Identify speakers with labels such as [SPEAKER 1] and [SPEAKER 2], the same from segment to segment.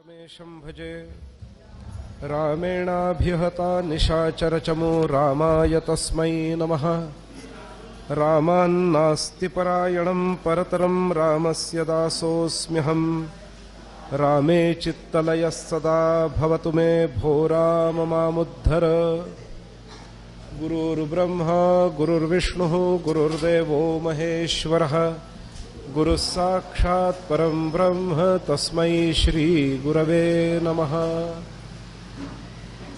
[SPEAKER 1] परमेशं भजे रामेणाभिहता निशाचरचमो रामाय तस्मै नमः। रामान्नास्ति परायणं परतरं रामस्य दासोऽस्म्यहम्। रामे चित्तलयः सदा भवतु मे भो राम मामुद्धर। गुरुर्ब्रह्मा गुरुर्विष्णुः गुरुर्देवो महेश्वरः गुरुः साक्षात् परं ब्रह्म तस्मै श्री गुरवे नमः।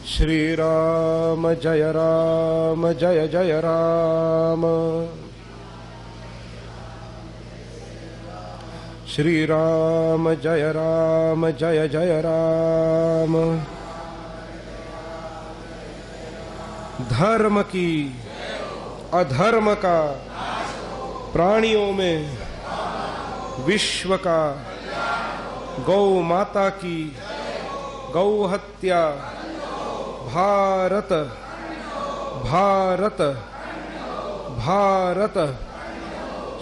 [SPEAKER 1] श्रीराम जय जय राम। श्रीराम जय जय राम। धर्म की अधर्म का प्राणियों में विश्व का गौ माता की गौ हत्या भारत भारत भारत।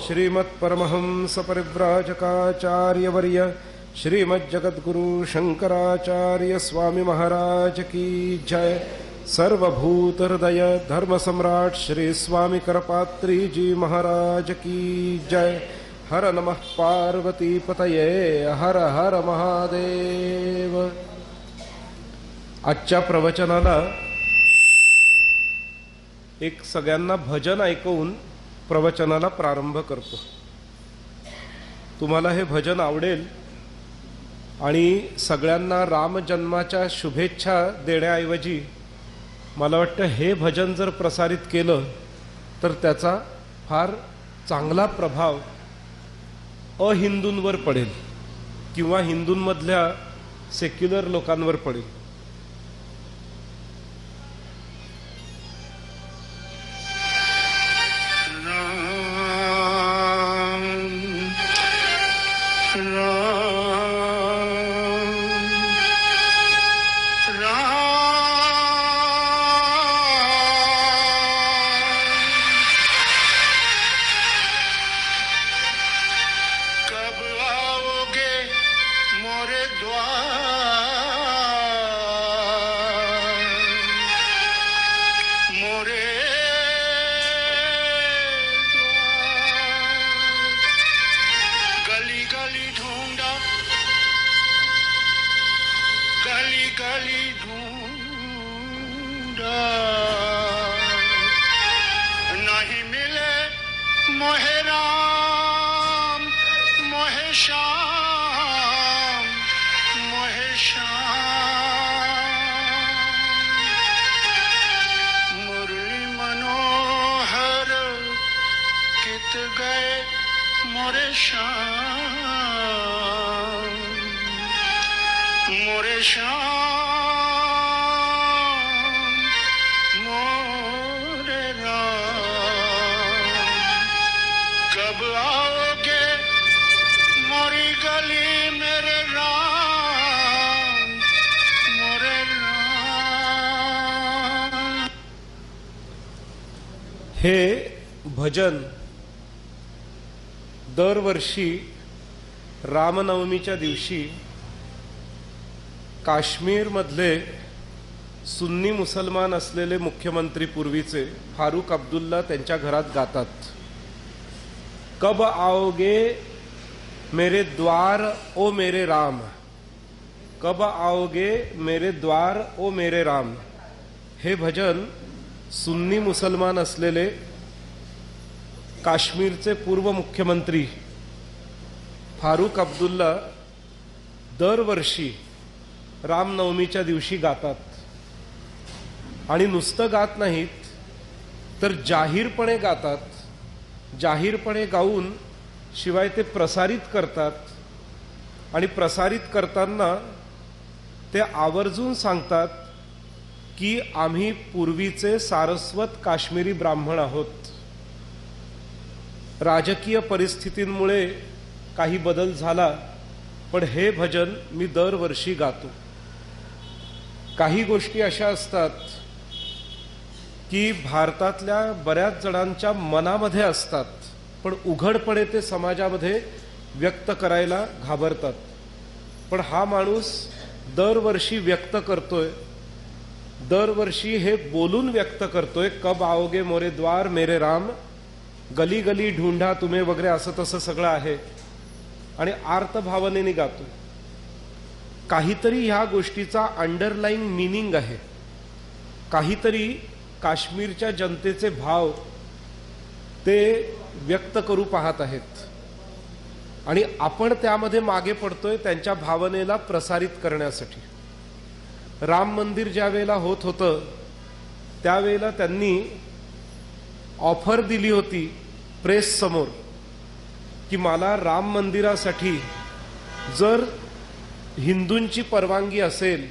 [SPEAKER 1] श्रीमत् परमहंस परिव्राजकाचार्यवर्य श्रीमज्जगद्गुरु शंकराचार्य स्वामी महाराज की जय। सर्वभूत हृदय धर्म सम्राट श्री स्वामी करपात्री जी महाराज की जय। हर नमः पार्वती पतये हर हर महादेव। आजच्या प्रवचनाला एक सगळ्यांना भजन ऐकवून प्रवचनाला प्रारंभ करतो। तुम्हाला हे भजन आवडेल आणि सगळ्यांना राम जन्माच्या शुभेच्छा देण्याऐवजी मला वाटतं हे भजन जर प्रसारित केलं तर त्याचा फार चांगला प्रभाव अहिंदूंवर पडेल किंवा हिंदूंमधल्या सेक्युलर लोकांवर पडेल। हे भजन दरवर्षी रामनवमीच्या दिवशी काश्मीरमधले सुन्नी मुसलमान असलेले मुख्यमंत्री पूर्वीचे फारूक अब्दुल्ला त्यांच्या घरात गातात। कब आओगे मेरे द्वार ओ मेरे राम, कब आओगे मेरे द्वार ओ मेरे राम। हे भजन सुन्नी मुसलमान असलेले काश्मीरचे पूर्व मुख्यमंत्री फारूक अब्दुल्ला दरवर्षी रामनवमीच्या दिवशी गातात आणि नुसतं गात नाहीत तर जाहीरपणे गातात। जाहीरपणे गाऊन शिवाय ते प्रसारित करतात आणि प्रसारित करताना ते आवर्जून सांगतात की आम्ही पूर्वीचे सारस्वत काश्मीरी ब्राह्मण आहोत। राजकीय परिस्थितींमुळे काही बदल झाला पण हे भजन मी दरवर्षी गातो। काही गोष्टी अशा असतात की भारतातल्या बऱ्याच जणांच्या मनामध्ये असतात पण उघडपणे ते समाजामध्ये व्यक्त करायला घाबरतात। पण हा माणूस दरवर्षी व्यक्त करतोय, दरवर्षी हे बोलून व्यक्त करतोय, कब आओगे मोरे द्वार मेरे राम, गली गली ढूंढा तुम्हे वगैरे असं तसं सगळं आहे आणि आर्त भावनेने गातोय. काहीतरी ह्या गोष्टीचा अंडरलाईंग मीनिंग आहे, काहीतरी काश्मीरच्या जनतेचे भाव ते व्यक्त करू पाहत आहेत आणि आपण त्यामध्ये मागे पडतोय त्यांच्या भावनेला प्रसारित करण्यासाठी. राम मंदिर ज्या वेळेला होत होतं त्यावेळेला त्यांनी ऑफर दिली होती प्रेस समोर की मला राम मंदिरासाठी जर हिंदूंची परवानगी असेल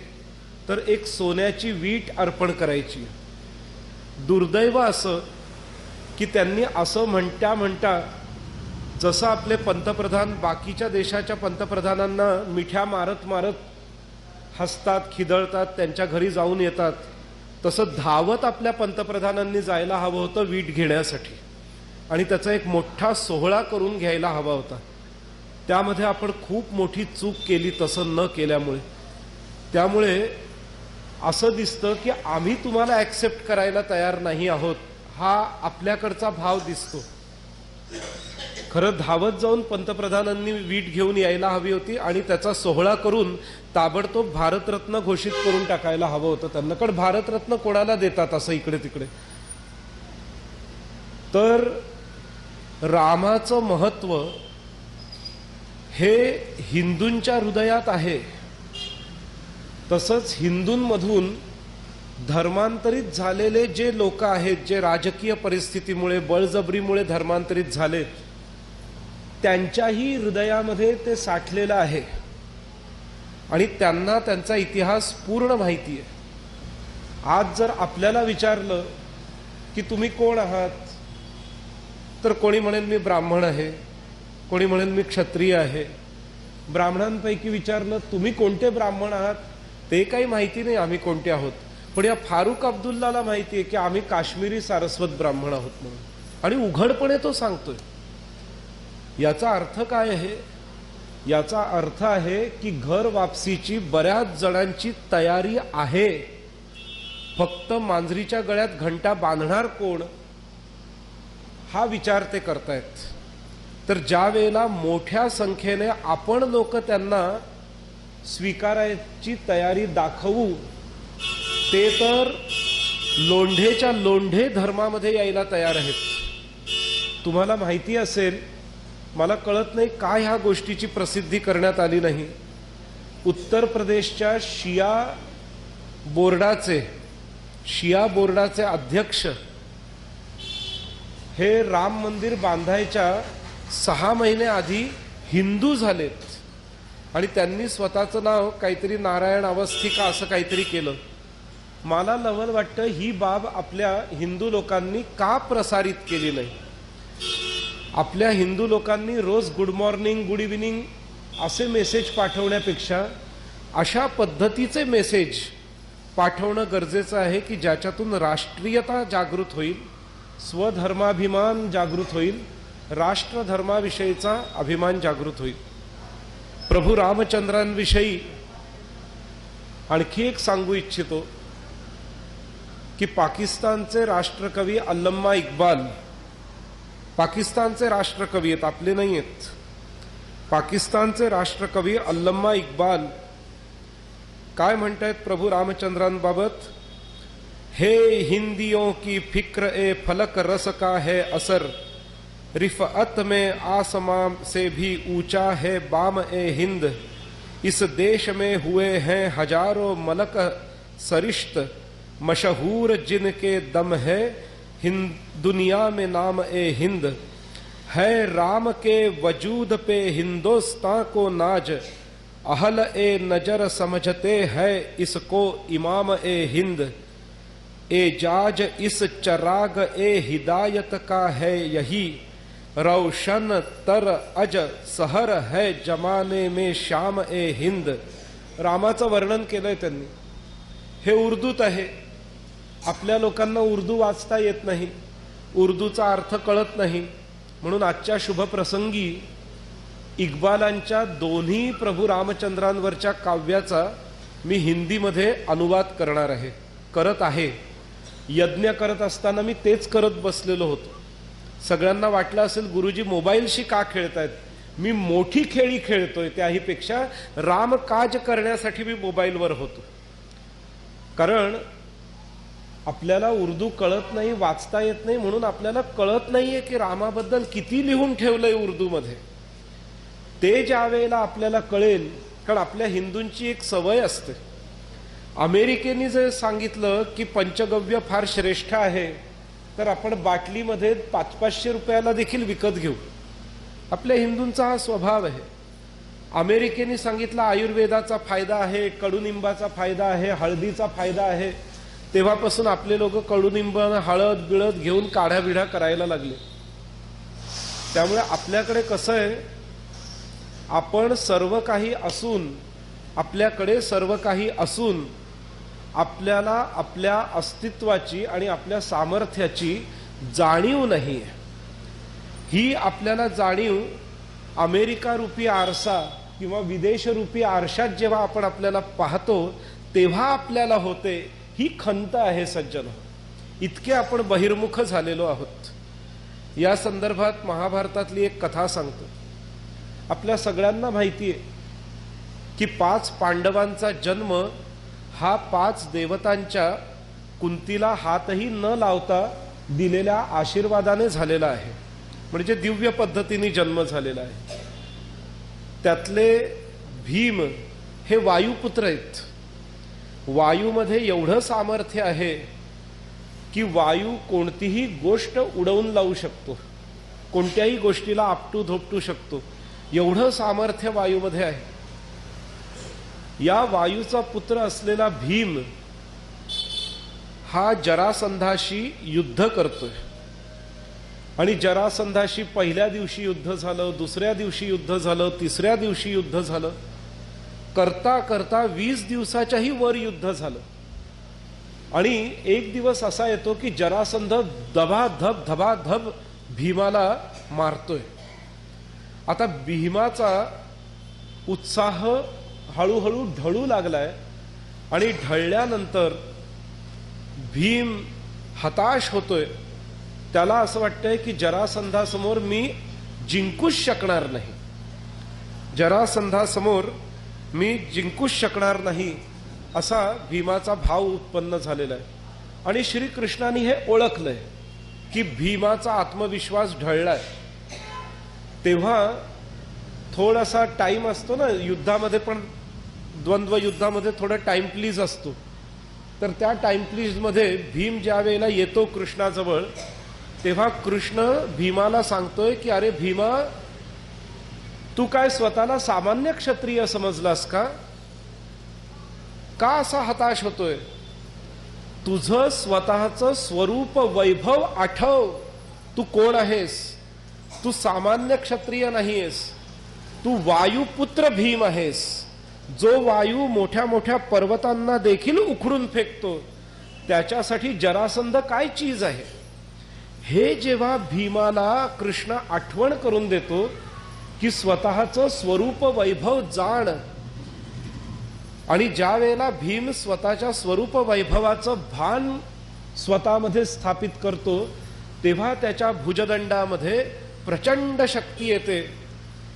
[SPEAKER 1] तर एक सोन्याची वीट अर्पण करायची. दुर्दैव असं की त्यांनी असं म्हणता म्हणता जसं आपले पंतप्रधान बाकीच्या देशाच्या पंतप्रधानांना मिठ्या मारत मारत हसतात, खिदळतात, त्यांच्या घरी जाऊन येतात, तसं धावत आपल्या पंतप्रधानांनी जायला हवं होतं वीट घेण्यासाठी आणि त्याचा एक मोठा सोहळा करून घ्यायला हवा होता. त्यामध्ये आपण खूप मोठी चूक केली तसं न केल्यामुळे. त्यामुळे असं दिसतं की आम्ही तुम्हाला ॲक्सेप्ट करायला तयार नाही आहोत, हा आपल्याकडचा भाव दिसतो. खरं धावत जाऊन पंतप्रधानांनी वीट घेऊन यायला हवी होती आणि त्याचा सोहळा करून ताबडतोब भारतरत्न घोषित करून टाकायला हवं होतं त्यांना. कारण भारतरत्न कोणाला देतात असं इकडे तिकडे. तर रामाचं महत्व हे हिंदूंच्या हृदयात आहे. तसंच हिंदूंमधून धर्मांतरित झालेले जे लोक आहेत, जे राजकीय परिस्थितीमुळे बळजबरीमुळे धर्मांतरित झाले, त्यांच्याही हृदयामध्ये ते साठलेलं आहे आणि त्यांना त्यांचा इतिहास पूर्ण माहिती आहे. आज जर आपल्याला विचारलं की तुम्ही कोण आहात, तर कोणी म्हणेल मी ब्राह्मण आहे, कोणी म्हणेल मी क्षत्रिय आहे. ब्राह्मणांपैकी विचारलं तुम्ही कोणते ब्राह्मण आहात, ते काही माहिती नाही आम्ही कोणते आहोत. पण या फारुख अब्दुल्लाला माहिती आहे की आम्ही काश्मीरी सारस्वत ब्राह्मण आहोत म्हणून, आणि उघडपणे तो सांगतोय. याचा अर्थ काय आहे? याचा अर्थ आहे की घर वापसीची बऱ्याच जणांची तयारी आहे, फक्त मांजरीच्या गळ्यात घंटा बांधणार कोण हा विचार ते करतायत. तर ज्या वेळेला मोठ्या संख्येने आपण लोक त्यांना स्वीकारायची तयारी दाखवू, ते तर लोंढेच्या लोंढे धर्मामध्ये यायला तयार आहेत. तुम्हाला माहिती असेल, मला कळत नाही का ह्या गोष्टीची प्रसिद्धी करण्यात आली नाही. उत्तर प्रदेशच्या शिया बोर्डाचे अध्यक्ष हे राम मंदिर बांधायच्या 6 महिने आधी हिंदू झालेत आणि त्यांनी स्वतःचं नाव काहीतरी नारायण अवस्थी का असं काहीतरी केलं. मला नवल वाटतं ही बाब आपल्या हिंदू लोकांनी का प्रसारित केली नाही. आपल्या हिंदू लोकांनी रोज गुड मॉर्निंग, गुड इव्हिनिंग असे मेसेज पाठवण्यापेक्षा अशा पद्धतीचे मेसेज पाठवणं गरजेचं आहे की ज्याच्यातून राष्ट्रीयता जागृत होईल, स्वधर्माभिमान जागृत होईल, राष्ट्रधर्माविषयीचा अभिमान जागृत होईल. प्रभू रामचंद्रांविषयी आणखी एक सांगू इच्छितो की पाकिस्तानचे राष्ट्रकवी अल्लमा इक्बाल, पाकिस्तानचे राष्ट्रकवी आहेत, आपले नाही आहेत, पाकिस्तानचे राष्ट्रकवी अल्लमा इक्बाल काय म्हणतायत प्रभू रामचंद्रांबाबत? हे हिंदियों की फिक्र ए फलक रस का है असर, रिफअत में आसमां से भी ऊंचा है बाम ए हिंद, इस देश में हुए हैं हजारों मलक सरिश्त, मशहूर जिनके दम है हिंद दुनिया में नाम ए हिंद, है राम के वजूद पे हिंदुस्तान को नाज, अहल ए नजर समझते है इसको इमाम ए हिंद, एजाज इस चराग ए हिदायत का है यही, रोशन तर अज सहर है जमाने में शाम ए हिंद. रामाचं वर्णन केलंय त्यांनी. हे उर्दूत आहे. आपल्या लोकांना उर्दू वाचता येत नाही, उर्दूचा अर्थ कळत नाही, म्हणून आजच्या शुभप्रसंगी इक्बालांच्या दोन्ही प्रभू रामचंद्रांवरच्या काव्याचा मी हिंदीमध्ये अनुवाद करणार आहे, करत आहे. यज्ञ करत असताना मी तेच करत बसलेलो होतो. सगळ्यांना वाटलं असेल गुरुजी मोबाईलशी का खेळतायत. मी मोठी खेळी खेळतोय, त्याहीपेक्षा रामकाज करण्यासाठी मी मोबाईलवर होतो. कारण आपल्याला उर्दू कळत नाही, वाचता येत नाही, म्हणून आपल्याला कळत नाहीये की रामाबद्दल किती लिहून ठेवलंय उर्दूमध्ये. ते ज्या वेळेला आपल्याला कळेल, कारण आपल्या हिंदूंची एक सवय असते. अमेरिकेने जर सांगितलं की पंचगव्य फार श्रेष्ठ आहे, तर आपण बाटलीमध्ये 500-500 रुपयाला देखील विकत घेऊ. आपल्या हिंदूंचा हा स्वभाव आहे. अमेरिकेने सांगितलं आयुर्वेदाचा फायदा आहे, कडुनिंबाचा फायदा आहे, हळदीचा फायदा आहे, तेव्हापासून आपले लोक कडुनिंब, हळद बिळद घेऊन काढ्या बिढ्या करायला लागले. त्यामुळे आपल्याकडे कसं आहे, आपण सर्व काही असून, आपल्याकडे सर्व काही असून आपल्याला आपल्या अस्तित्वाची आणि आपल्या सामर्थ्याची जाणीव नाही आहे. ही आपल्याला जाणीव अमेरिका रूपी आरसा किंवा विदेश रूपी आरशात जेव्हा आपण आपल्याला पाहतो तेव्हा आपल्याला होते. ही खंत आहे सज्जन. इतके आपण बहिर्मुख झालेलो आहोत. या संदर्भात महाभारतातली एक कथा सांगतो. आपल्या सगळ्यांना माहिती आहे की 5 पांडवांचा जन्म हा 5 देवतांच्या कुंतीला हातही न लावता दिलेल्या आशीर्वादाने झालेला आहे. म्हणजे दिव्य पद्धतीने जन्म झालेला आहे. त्यातले भीम हे वायुपुत्र आहेत. वायूमध्ये एवढं सामर्थ्य आहे की वायू कोणतीही गोष्ट उडवून लावू शकतो, कोणत्याही गोष्टीला आपटू धोपटू शकतो, एवढं सामर्थ्य वायूमध्ये आहे. या वायूचा पुत्र असलेला भीम हा जरासंधाशी युद्ध करतोय. आणि जरासंधाशी पहिल्या दिवशी युद्ध झालं, दुसऱ्या दिवशी युद्ध झालं, तिसऱ्या दिवशी युद्ध झालं. करता करता 20 दिवसाच्याही वर युद्ध झालं. आणि एक दिवस असा येतो की जरासंध धबाधब धबाधब भीमाला मारतोय. आता भीमाचा उत्साह हळूहळू ढळू लागलाय आणि ढळल्यानंतर भीम हताश होतोय. त्याला असं वाटतंय की जरासंधासमोर मी जिंकूच शकणार नाही, जरासंधासमोर मी जिंकूच शकणार नाही, असा भीमाचा भाव उत्पन्न झालेला आहे. आणि श्रीकृष्णाने हे ओळखलंय की भीमाचा आत्मविश्वास ढळलाय. तेव्हा थोडासा टाइम असतो ना युद्धामध्ये, पण द्वंद्व युद्धामध्ये थोडा टाइम प्लीज असतो. तर त्या टाइम प्लीज मध्ये भीम ज्या वेळेला येतो कृष्णाजवळ, तेव्हा कृष्ण भीमाला सांगतोय की अरे भीमा, तू काय स्वतःला सामान्य क्षत्रिय समजलास का? का असा हताश होतोय? तुझं स्वतःचं स्वरूप वैभव आठव. तू कोण आहेस? तू सामान्य क्षत्रिय नाहीयेस, तू वायुपुत्र भीम आहेस, जो वायू मोठ्या मोठ्या पर्वतांना देखील उखडून फेकतो. त्याच्यासाठी जरासंध काय चीज आहे? हे जेव्हा भीमाला कृष्ण आठवण करून देतो की स्वतःचं स्वरूप वैभव जाण, आणि ज्या वेळेला भीम स्वतःच्या स्वरूप वैभवाचं भान स्वतःमध्ये स्थापित करतो, तेव्हा त्याच्या भुजदंडामध्ये प्रचंड शक्ती येते.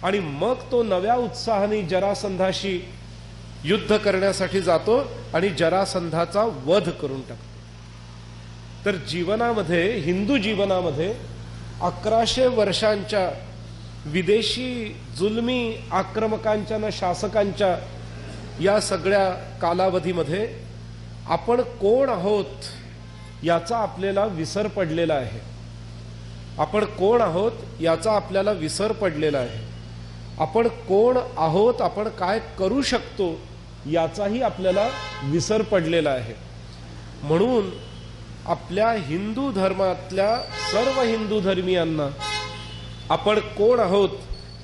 [SPEAKER 1] आणि मग तो नव्या उत्साहाने जरासंधाशी युद्ध करण्यासाठी जातो आणि जरासंधाचा वध करून टाकतो. तर जीवनामध्ये, हिंदू जीवनामध्ये 1100 वर्षांच्या विदेशी जुलमी आक्रमकांच्या न शासकांच्या या सगळ्या कालावधीमध्ये आपण कोण आहोत याचा आपल्याला विसर पडलेला आहे. आपण कोण आहोत याचा आपल्याला विसर पडलेला आहे. आपण कोण आहोत, आपण काय करू शकतो याचाही आपल्याला विसर पडलेला आहे. म्हणून आपल्या हिंदू धर्मातल्या सर्व हिंदू धर्मियांना आपण कोण आहोत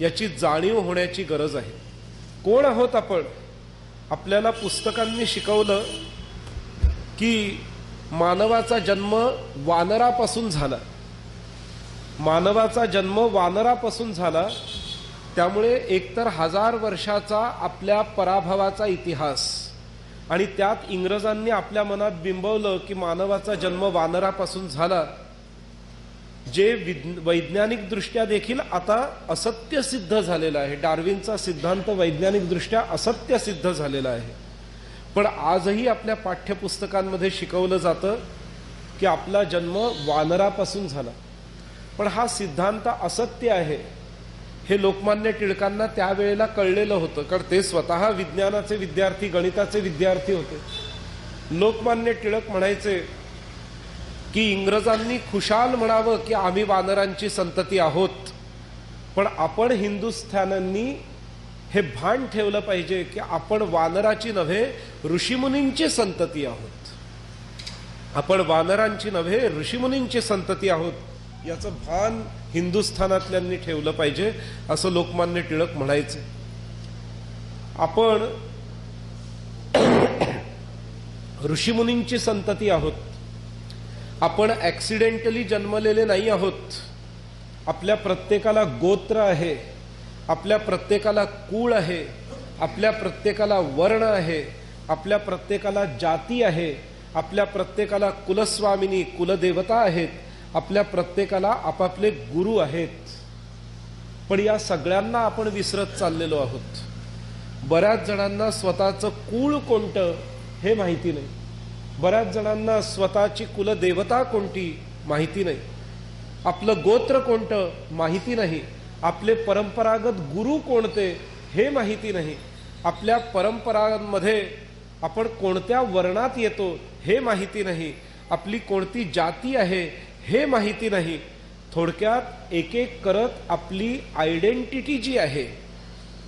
[SPEAKER 1] याची जाणीव होण्याची गरज आहे. कोण आहोत आपण? आपल्याला पुस्तकांनी शिकवलं की मानवाचा जन्म वानरापासून झाला. मानवाचा जन्म वानरापासून झाला. त्यामुळे एकतर 1000 वर्षाचा आपल्या पराभवाचा इतिहास, आणि त्यात इंग्रजांनी आपल्या मनात बिंबवलं की मानवाचा जन्म वानरापासून झाला, जे वैज्ञानिक दृष्ट्या देखील आता असत्य सिद्ध झालेलं आहे. डार्विनचा सिद्धांत वैज्ञानिक दृष्ट्या असत्य सिद्ध झालेला आहे. पण आजही आपल्या पाठ्यपुस्तकांमध्ये शिकवलं जातं की आपला जन्म वानरापासून झाला. पण हा सिद्धांत असत्य आहे हे लोकमान्य टिळकांना त्यावेळेला कळलेलं होतं, कारण ते स्वतः विज्ञानाचे विद्यार्थी, गणिताचे विद्यार्थी होते. लोकमान्य टिळक म्हणायचे की इंग्रजांनी खुशाल म्हणावं की आम्ही वानरांची संतती आहोत, पण आपण हिंदुस्थानांनी हे भान ठेवलं पाहिजे की आपण वानराची नव्हे ऋषीमुनींची संतती आहोत. आपण वानरांची नव्हे ऋषीमुनींची संतती आहोत, याचं भान हिंदुस्थानातल्यांनी ठेवलं पाहिजे, असं लोकमान्य टिळक म्हणायचे. आपण ऋषीमुनींची संतती आहोत. आपण ॲक्सिडेंटली जन्मलेले नाही आहोत. आपल्या प्रत्येकाला गोत्र आहे, आपल्या प्रत्येकाला कुळ आहे, आपल्या प्रत्येकाला वर्ण आहे, आपल्या प्रत्येकाला जाती आहे, आपल्या प्रत्येकाला कुलस्वामिनी कुलदेवता आहेत, आपल्या प्रत्येकाला आपापले गुरु आहेत. पण या सगळ्यांना आपण विसरत चाललेलो आहोत. बऱ्याच जणांना स्वतःचं कुळ कोणतं हे माहिती नाही. बऱ्याच जणांना स्वतःची कुलदेवता कोणती माहिती नाही. आपलं गोत्र कोणतं माहिती नाही. आपले परंपरागत गुरु कोणते हे माहिती नाही. आपल्या परंपरांमध्ये आपण कोणत्या वर्णात येतो हे माहिती नाही. आपली कोणती जाती आहे हे माहिती नाही. थोडक्यात एक एक करत आपली आयडेंटिटी जी आहे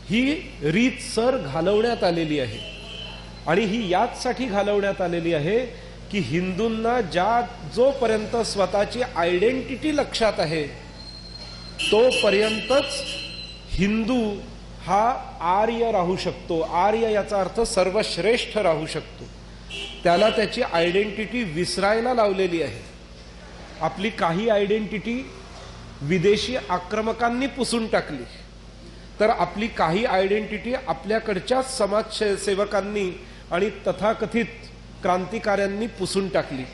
[SPEAKER 1] ही रीतसर घालवण्यात आलेली आहे. आणि ही याचसाठी घालवण्यात आलेली आहे की हिंदूंना जोपर्यंत स्वतःची आयडेंटिटी लक्षात आहे तोपर्यंतच हिंदू हा आर्य राहू शकतो. आर्य याचा अर्थ सर्वश्रेष्ठ राहू शकतो. त्याला त्याची आयडेंटिटी विसरायला लावलेली आहे. आपली काही आयडेंटिटी विदेशी आक्रमकांनी पुसून टाकली, तर आपली काही आयडेंटिटी आपल्याकडच्याच समाजसेवकांनी आणि तथाकथित क्रांतिकाऱ्यांनी पुसून टाकली,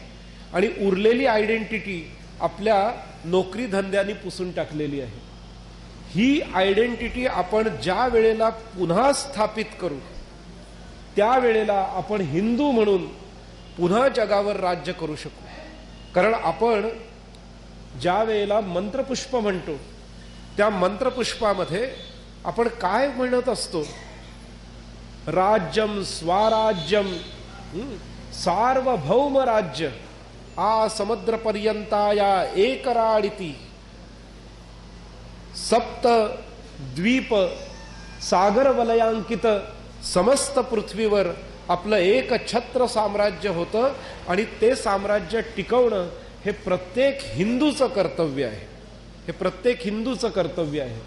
[SPEAKER 1] आणि उरलेली आयडेंटिटी आपल्या नोकरी धंद्यांनी पुसून टाकलेली आहे. ही आयडेंटिटी आपण ज्या वेळेला पुन्हा स्थापित करू त्यावेळेला आपण हिंदू म्हणून पुन्हा जगावर राज्य करू शकू. कारण आपण ज्या वेळेला मंत्रपुष्प म्हणतो त्या मंत्रपुष्पामध्ये आपण काय म्हणत असतो? राज्यम स्वराज्यम सार्वभौम राज्य आ समुद्रपर्यंताया एकराडिती सप्त द्वीप सागर वलयांकित समस्त पृथ्वीवर आपलं एक छत्र साम्राज्य होतं, आणि ते साम्राज्य टिकवणं हे प्रत्येक हिंदूचं कर्तव्य आहे. हे प्रत्येक हिंदूचं कर्तव्य आहे.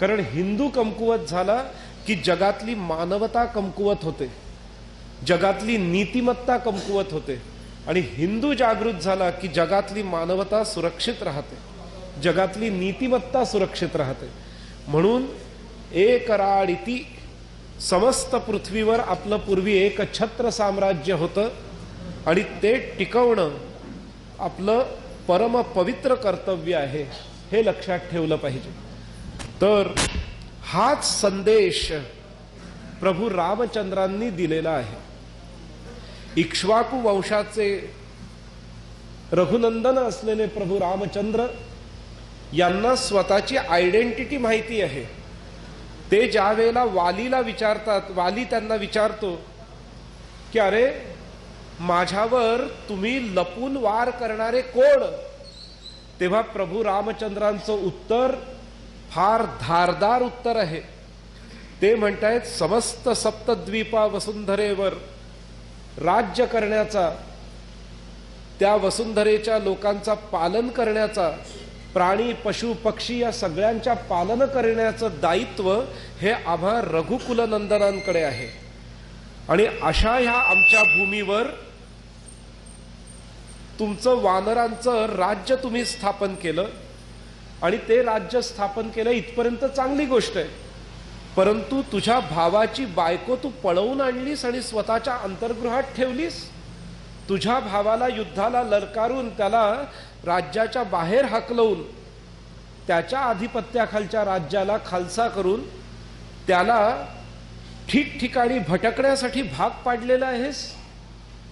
[SPEAKER 1] कारण हिंदू कमकुवत झाला की जगातली मानवता कमकुवत होते, जगातली नीतिमत्ता कमकुवत होते. आणि हिंदू जागृत झाला की जगातली मानवता सुरक्षित राहते, जगातली नीतिमत्ता सुरक्षित राहते. म्हणून एक राडिती समस्त पृथ्वीवर आपलं पूर्वी एक छत्र साम्राज्य होतं, आणि ते टिकवणं आपलं परम पवित्र कर्तव्य आहे, हे लक्षात ठेवलं पाहिजे. तर हाच संदेश प्रभू रामचंद्रांनी दिलेला आहे. इक्ष्वाकू वंशाचे रघुनंदन असलेले प्रभू रामचंद्र यांना स्वतःची आयडेंटिटी माहिती आहे. ते ज्या वेळेला वालीला विचारतात, वाली त्यांना विचारतो की अरे माझ्यावर तुम्ही लपून वार करणारे कोण? तेव्हा प्रभू रामचंद्रांचं उत्तर फार धारदार उत्तर आहे. ते म्हणतायत समस्त सप्तद्वीपा वसुंधरेवर राज्य करण्याचा, त्या वसुंधरेच्या लोकांचा पालन करण्याचा, प्राणी पशु पक्षी या सगळ्यांच्या पालन करण्याचं दायित्व हे आम्हा रघुकुलनंदनांकडे आहे. आणि अशा ह्या आमच्या भूमीवर तुमचं वानरांचं राज्य तुम्ही स्थापन केलं, आणि ते राज्य स्थापन केलं इथपर्यंत चांगली गोष्ट आहे. परंतु तुझ्या भावाची बायको तू पळवून आणलीस आणि स्वतःच्या अंतर्गृहात ठेवलीस. तुझ्या भावाला युद्धाला ललकारून त्याला राज्याच्या बाहेर हाकलवून त्याच्या आधिपत्याखालच्या राज्याला खालसा करून त्याला ठिकठिकाणी भटकण्यासाठी भाग पाडलेला आहेस.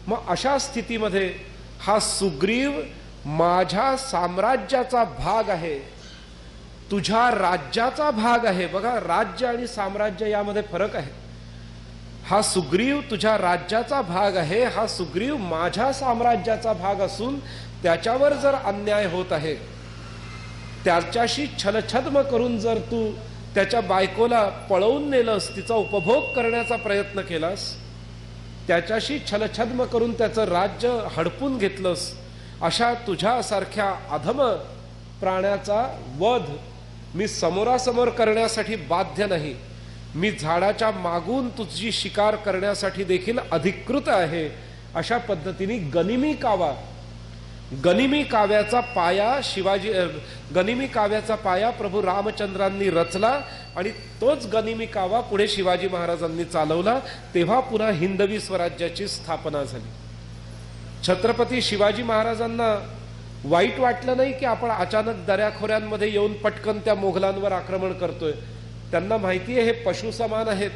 [SPEAKER 1] मग अशा स्थितीमध्ये हा सुग्रीव माझ्या साम्राज्याचा भाग आहे, तुझ्या राज्याचा भाग आहे. बघा, राज्य आणि साम्राज्य यामध्ये फरक आहे. हा सुग्रीव तुझ्या राज्याचा भाग आहे, हा सुग्रीव माझ्या साम्राज्याचा भाग असून त्याच्यावर जर अन्याय होत आहे, त्याच्याशी छलछद्म करून जर तू त्याच्या बायकोला पळवून नेलंस, तिचा उपभोग करण्याचा प्रयत्न केलास, त्याच्याशी छलछद्म करून त्याचं राज्य हडपून घेतलंस, अशा तुझ्यासारख्या अधम प्राण्याचा वध मी समोरासमोर करण्यासाठी बाध्य नाही. मी झाडाच्या मागून तुझी शिकार करण्यासाठी देखील अधिकृत आहे. अशा पद्धतीने गनिमी काव्याचा पाया प्रभू रामचंद्रांनी रचला आणि तोच गनिमी कावा पुढे शिवाजी महाराजांनी चालवला. तेव्हा पुन्हा हिंदवी स्वराज्याची स्थापना झाली. छत्रपती शिवाजी महाराजांना वाईट वाटलं नाही की आपण अचानक दऱ्याखोऱ्यांमध्ये येऊन पटकन त्या मोगलांवर आक्रमण करतोय. त्यांना माहिती आहे हे पशु समान आहेत,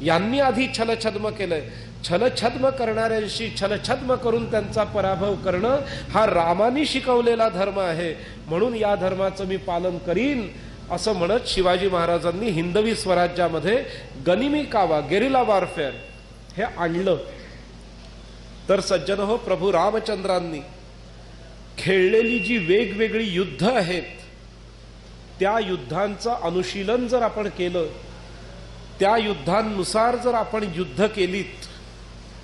[SPEAKER 1] यांनी आधी छलछद्म केलंय. छलछद्म करणाऱ्यांशी छलछद्म करून त्यांचा पराभव करणं हा रामानी शिकवलेला धर्म आहे, म्हणून या धर्माचं मी पालन करीन असं म्हणत शिवाजी महाराजांनी हिंदवी स्वराज्यामध्ये गनिमी कावा, गेरिला वॉरफेअर हे आणलं. तर सज्जन हो, प्रभू रामचंद्रांनी खेळलेली जी वेगवेगळी युद्ध आहेत, त्या युद्धांचं अनुशीलन जर आपण केलं, त्या युद्धांनुसार जर आपण युद्ध केलीत,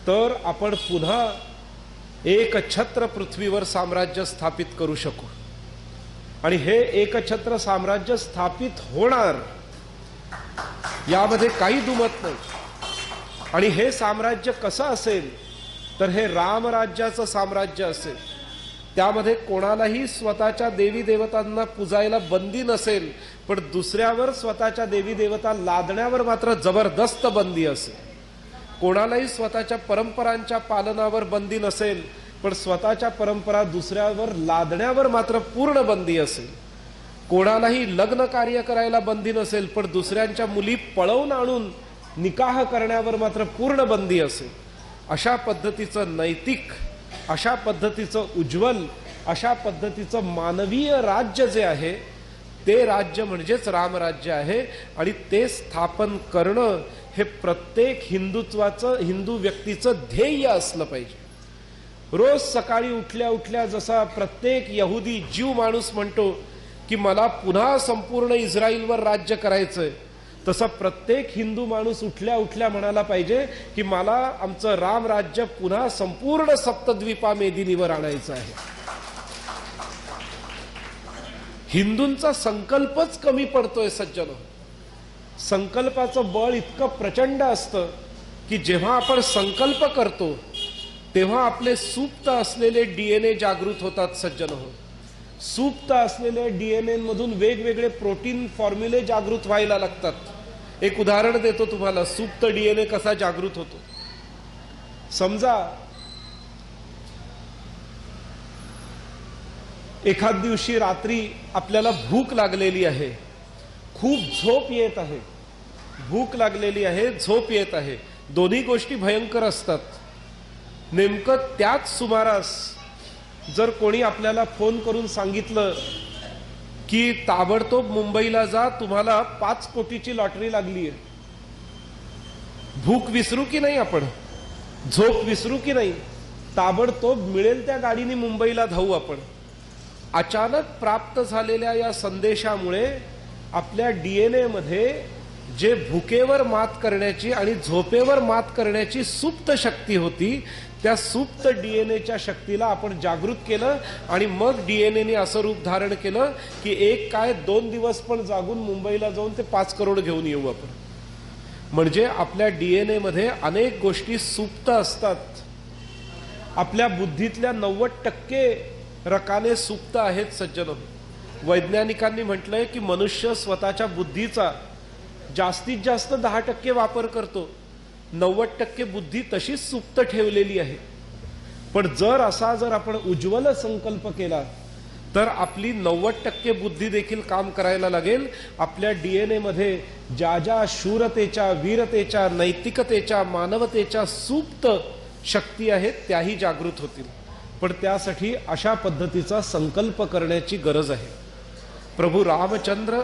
[SPEAKER 1] तर आपण पुन्हा एकछत्र पृथ्वीवर साम्राज्य स्थापित करू शकू. आणि हे एकछत्र साम्राज्य स्थापित होणार यामध्ये काही दुमत नाही. आणि हे साम्राज्य कसं असेल तर हे रामराज्याचं साम्राज्य असेल. त्यामध्ये कोणालाही स्वतःच्या देवी देवतांना पूजायला बंदी नसेल, पण दुसऱ्यावर स्वतःच्या देवी देवता लादण्यावर मात्र जबरदस्त बंदी असेल. कोणालाही स्वतःच्या परंपरांच्या पालनावर बंदी नसेल, पण स्वतःच्या परंपरा दुसऱ्यावर लादण्यावर मात्र पूर्ण बंदी असेल. कोणालाही लग्न कार्य करायला बंदी नसेल, पण दुसऱ्यांच्या मुली पळवून आणून निकाह करण्यावर मात्र पूर्ण बंदी असेल. अशा पद्धतीचं नैतिक, अशा पद्धतीचं उज्ज्वल, अशा पद्धतीचं मानवीय राज्य जे आहे ते राज्य म्हणजेच रामराज्य आहे. आणि ते स्थापन करणं हे प्रत्येक हिंदू व्यक्तीचं ध्येय असलं पाहिजे. रोज सकाळी उठल्या उठल्या जसा प्रत्येक यहुदी जीव माणूस म्हणतो की मला पुन्हा संपूर्ण इस्रायलवर राज्य करायचंय, तसा प्रत्येक हिंदू माणूस उठल्या उठल्या म्हणाला पाहिजे की मला आमचं रामराज्य पुन्हा संपूर्ण सप्तद्वीपा मेदिनीवर आणायचं आहे. हिंदूंचा संकल्पच कमी पडतोय सज्जनो. संकल्पाचं बळ इतकं प्रचंड असतं की जेव्हा आपण संकल्प करतो तेव्हा आपले सुप्त असलेले डीएनए जागृत होतात सज्जनो. सुप्त असलेले डीएनए मधून वेगवेगळे प्रोटीन फॉर्म्युले जागृत व्हायला लागतात. एक उदाहरण देतो तुम्हाला, सुप्त डीएनए कसा जागृत होतो. समजा एखाद दिवशी रात्री आपल्याला भूक लागलेली आहे, खूप झोप येत आहे. भूक लागलेली आहे, झोप येत आहे, दोन्ही गोष्टी भयंकर असतात. नेमकं त्याच सुमारास जर कोणी आपल्याला फोन करून सांगितलं की ताबडतोब मुंबईला जा, तुम्हाला 5 कोटीची लॉटरी लागली आहे, भूक विसरू की नाही आपण, झोप विसरू की नाही, ताबडतोब मिळेल त्या गाडीने मुंबईला धावू आपण. अचानक प्राप्त झालेल्या या संदेशामुळे आपल्या डीएनए मध्ये जे भुकेवर मात करण्याची आणि झोपेवर मात करण्याची सुप्त शक्ती होती, त्या सुप्त डीएनएच्या शक्तीला आपण जागृत केलं आणि मग डीएनएने असं रूप धारण केलं की एक काय 2 दिवस पण जागून मुंबईला जाऊन ते 5 करोड घेऊन येऊ आपण. म्हणजे आपल्या डीएनए मध्ये अनेक गोष्टी सुप्त असतात. आपल्या बुद्धीतल्या 90% रकाने सुप्त आहेत सज्जनो. वैज्ञानिकांनी म्हटलंय की मनुष्य स्वतःच्या बुद्धीचा जास्तीत जास्त 10% वापर करतो, 90% बुद्धी तशीच सुप्त ठेवलेली आहे. पण जर आपण उज्ज्वल संकल्प केला तर आपली 90% बुद्धी देखील काम करायला लागेल. आपल्या DNA मध्ये ज्या ज्या शूरतेच्या, वीरतेच्या, नैतिकतेच्या, मानवतेच्या सुप्त शक्ती आहेत त्याही जागृत होतील. पण त्यासाठी अशा पद्धतीचा संकल्प करण्याची गरज आहे. प्रभू रामचंद्र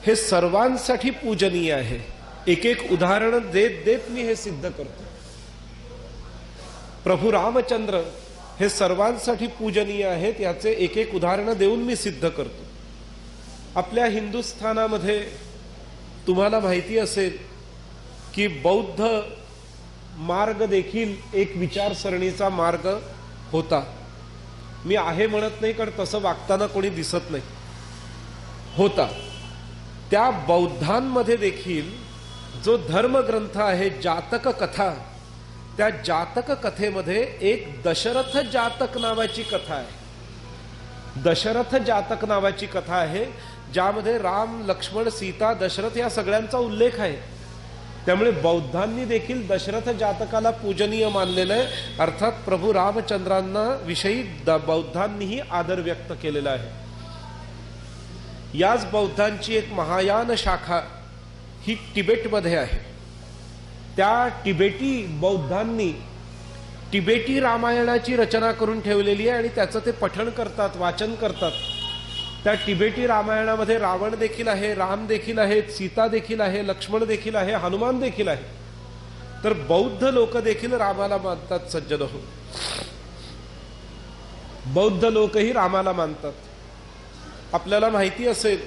[SPEAKER 1] हे सर्वांसाठी पूजनीय आहे. एक एक उदाहरण देत देत मी हे सिद्ध करतो. प्रभू रामचंद्र हे सर्वांसाठी पूजनीय आहेत याचे एक एक उदाहरण देऊन मी सिद्ध करतो. आपल्या हिंदुस्थानामध्ये तुम्हाला माहिती असेल की बौद्ध मार्ग देखील एक विचारसरणीचा मार्ग होता. मी आहे म्हणत नाही, कारण तसं वागताना कोणी दिसत नाही. होता. त्या बौद्धांमध्ये देखील जो धर्मग्रंथ आहे जातक कथा, त्या जातक कथेमध्ये एक दशरथ जातक नावाची कथा आहे. दशरथ जातक नावाची कथा आहे ज्यामध्ये राम, लक्ष्मण, सीता, दशरथ या सगळ्यांचा उल्लेख आहे. त्यामुळे बौद्धांनी देखील दशरथ जातकाला पूजनीय मानलेलं आहे. अर्थात प्रभू रामचंद्रांना विषयी बौद्धांनीही आदर व्यक्त केलेला आहे. याच बौद्धांची एक महायान शाखा ही तिबेटमध्ये आहे. त्या तिबेटी बौद्धांनी तिबेटी रामायणाची रचना करून ठेवलेली आहे आणि त्याचं ते पठण करतात, वाचन करतात. त्या तिबेटी रामायणामध्ये रावण देखील आहे, राम देखील आहेत, सीता देखील आहे, लक्ष्मण देखील आहे, हनुमान देखील आहे. तर बौद्ध लोक देखील रामाला मानतात. सज्जन हो, बौद्ध लोकही रामाला मानतात. आपल्याला माहिती असेल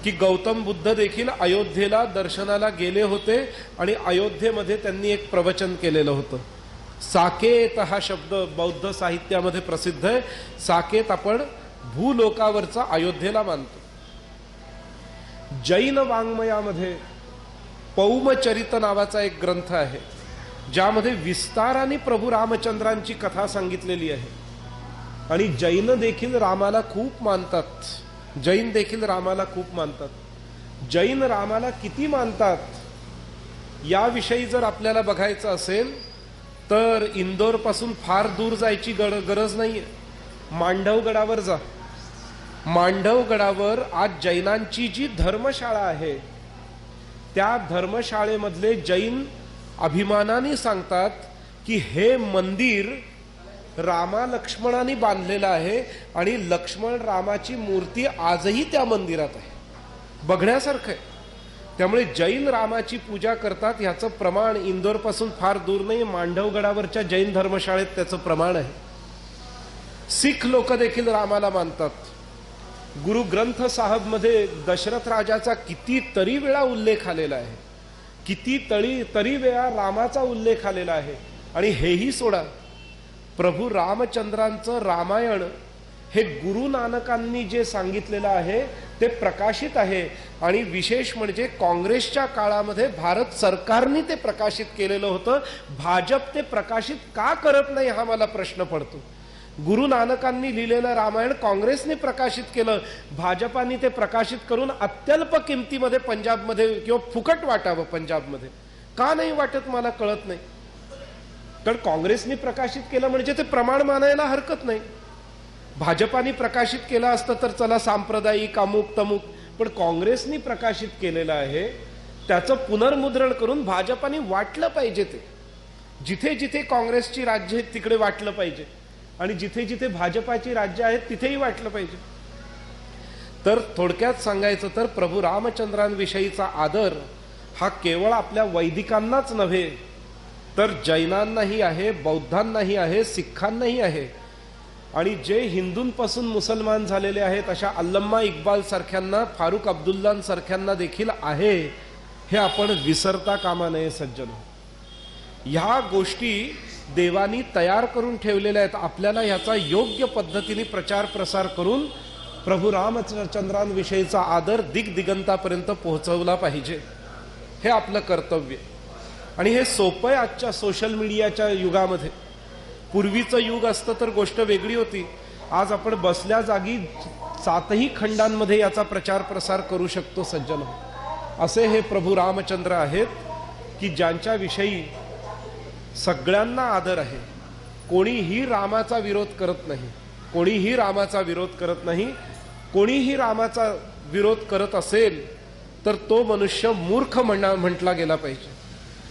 [SPEAKER 1] की गौतम बुद्ध देखील अयोध्येला दर्शनाला गेले होते आणि अयोध्येमध्ये त्यांनी एक प्रवचन केलेलं होतं. साकेत हा शब्द बौद्ध साहित्यामध्ये प्रसिद्ध आहे. साकेत आपण भूलोकावरचा अयोध्येला मानतो. जैन वाङ्मयामध्ये पौमचरित नावाचा एक ग्रंथ आहे ज्यामध्ये विस्ताराने प्रभू रामचंद्रांची कथा सांगितलेली आहे. आणि जैन देखील रामाला खूप मानतात. जैन देखील रामाला खूप मानतात. जैन रामाला किती मानतात याविषयी जर आपल्याला बघायचं असेल तर इंदोर पासून फार दूर जायची गरज नाहीये. मांडवगडावर जा. मांडवगडावर आज जैनांची जी धर्मशाळा आहे त्या धर्मशाळेमधले जैन अभिमानाने सांगतात की हे मंदिर रामा लक्ष्मणाने बांधलेलं आहे आणि लक्ष्मण रामाची मूर्ती आजही त्या मंदिरात आहे. बघण्यासारखं आहे. त्यामुळे जैन रामाची पूजा करतात. ह्याचं प्रमाण इंदोर पासून फार दूर नाही, मांडवगडावरच्या जैन धर्मशाळेत त्याचं प्रमाण आहे. सिख लोक देखील रामाला मानतात. गुरु ग्रंथ साहब मध्ये दशरथ राजाचा कितीतरी वेळा उल्लेख आलेला आहे. कितीतरी वेळा रामाचा उल्लेख आलेला आहे. आणि हेही सोडा, प्रभू रामचंद्रांचं रामायण हे गुरु नानकांनी जे सांगितलेलं आहे ते प्रकाशित आहे. आणि विशेष म्हणजे काँग्रेसच्या काळामध्ये भारत सरकारने ते प्रकाशित केलेलं होतं. भाजप ते प्रकाशित का करत नाही हा मला प्रश्न पडतो. गुरु नानकांनी लिहिलेलं रामायण काँग्रेसने प्रकाशित केलं, भाजपाने ते प्रकाशित करून अत्यल्प किमतीमध्ये पंजाबमध्ये किंवा फुकट वाटावं पंजाबमध्ये. का नाही वाटत मला कळत नाही. कारण काँग्रेसने प्रकाशित केलं म्हणजे ते प्रमाण मानायला हरकत नाही. भाजपाने प्रकाशित केलं असतं तर चला सांप्रदायिक अमुक तमुक, पण काँग्रेसने प्रकाशित केलेलं आहे त्याचं पुनर्मुद्रण करून भाजपाने वाटलं पाहिजे. ते जिथे जिथे काँग्रेसची राज्य आहेत तिकडे वाटलं पाहिजे आणि जिथे जिथे भाजपाची राज्य आहेत तिथेही वाटलं पाहिजे. तर थोडक्यात सांगायचं तर प्रभू रामचंद्रांविषयीचा आदर हा केवळ आपल्या वैदिकांनाच नव्हे तर जैनांनाही आहे, बौद्धांनाही आहे, सिखांनाही आहे. आणि जे हिंदूंपासून मुसलमान झालेले आहेत अशा अल्लम्मा इक्बाल सारख्यांना, फारुख अब्दुल्ला सारख्यांना देखील आहे. हे आपण विसरता कामा नये सज्जन. ह्या गोष्टी देवानी तयार करून ठेवलेल्या आहेत. आपल्याला ह्याचा योग्य पद्धतीने प्रचार प्रसार करून प्रभू रामचंद्रांविषयीचा आदर दिगदिगंतापर्यंत पोहोचवला पाहिजे. हे आपलं कर्तव्य. आणि हे सोपं आहे आजच्या सोशल मीडियाच्या युगामध्ये. पूर्वीचं युग असतं तर गोष्ट वेगळी होती. आज आपण बसल्या जागी 7ही खंडांमध्ये याचा प्रचार प्रसार करू शकतो सज्जन. असे हे प्रभू रामचंद्र आहेत की ज्यांच्याविषयी सगळ्यांना आदर आहे. कोणीही रामाचा विरोध करत नाही, कोणीही रामाचा विरोध करत नाही. कोणीही रामाचा विरोध करत असेल तर तो मनुष्य मूर्ख म्हटला गेला पाहिजे.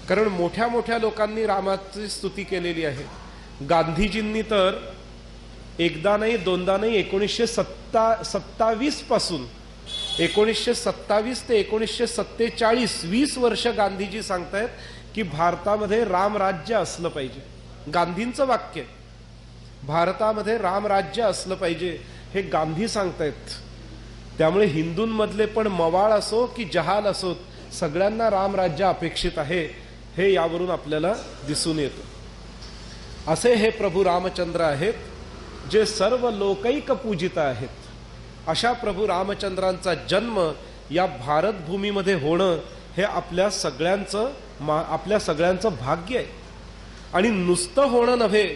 [SPEAKER 1] कारण मोठ्या मोठ्या लोकांनी रामाची स्तुती केलेली आहे. गांधीजींनी तर एकदा नाही दोनदा नाही 1927 पासून 1927 ते 1947 20 वर्ष गांधीजी सांगतायत की भारतामध्ये रामराज्य असलं पाहिजे. गांधींचं वाक्य, भारतामध्ये रामराज्य असलं पाहिजे, हे गांधी सांगतायत. त्यामुळे हिंदूंमधले पण मवाळ असो की जहाल असो, सगळ्यांना रामराज्य अपेक्षित आहे, हे यावरून आपल्याला दिसून येतं. असे हे प्रभू रामचंद्र आहेत जे सर्व लोकैक पूजित आहेत. अशा प्रभू रामचंद्रांचा जन्म या भारत भूमीमध्ये होणं हे आपल्या सगळ्यांचं भाग्य आहे. आणि नुसतं होणं नव्हे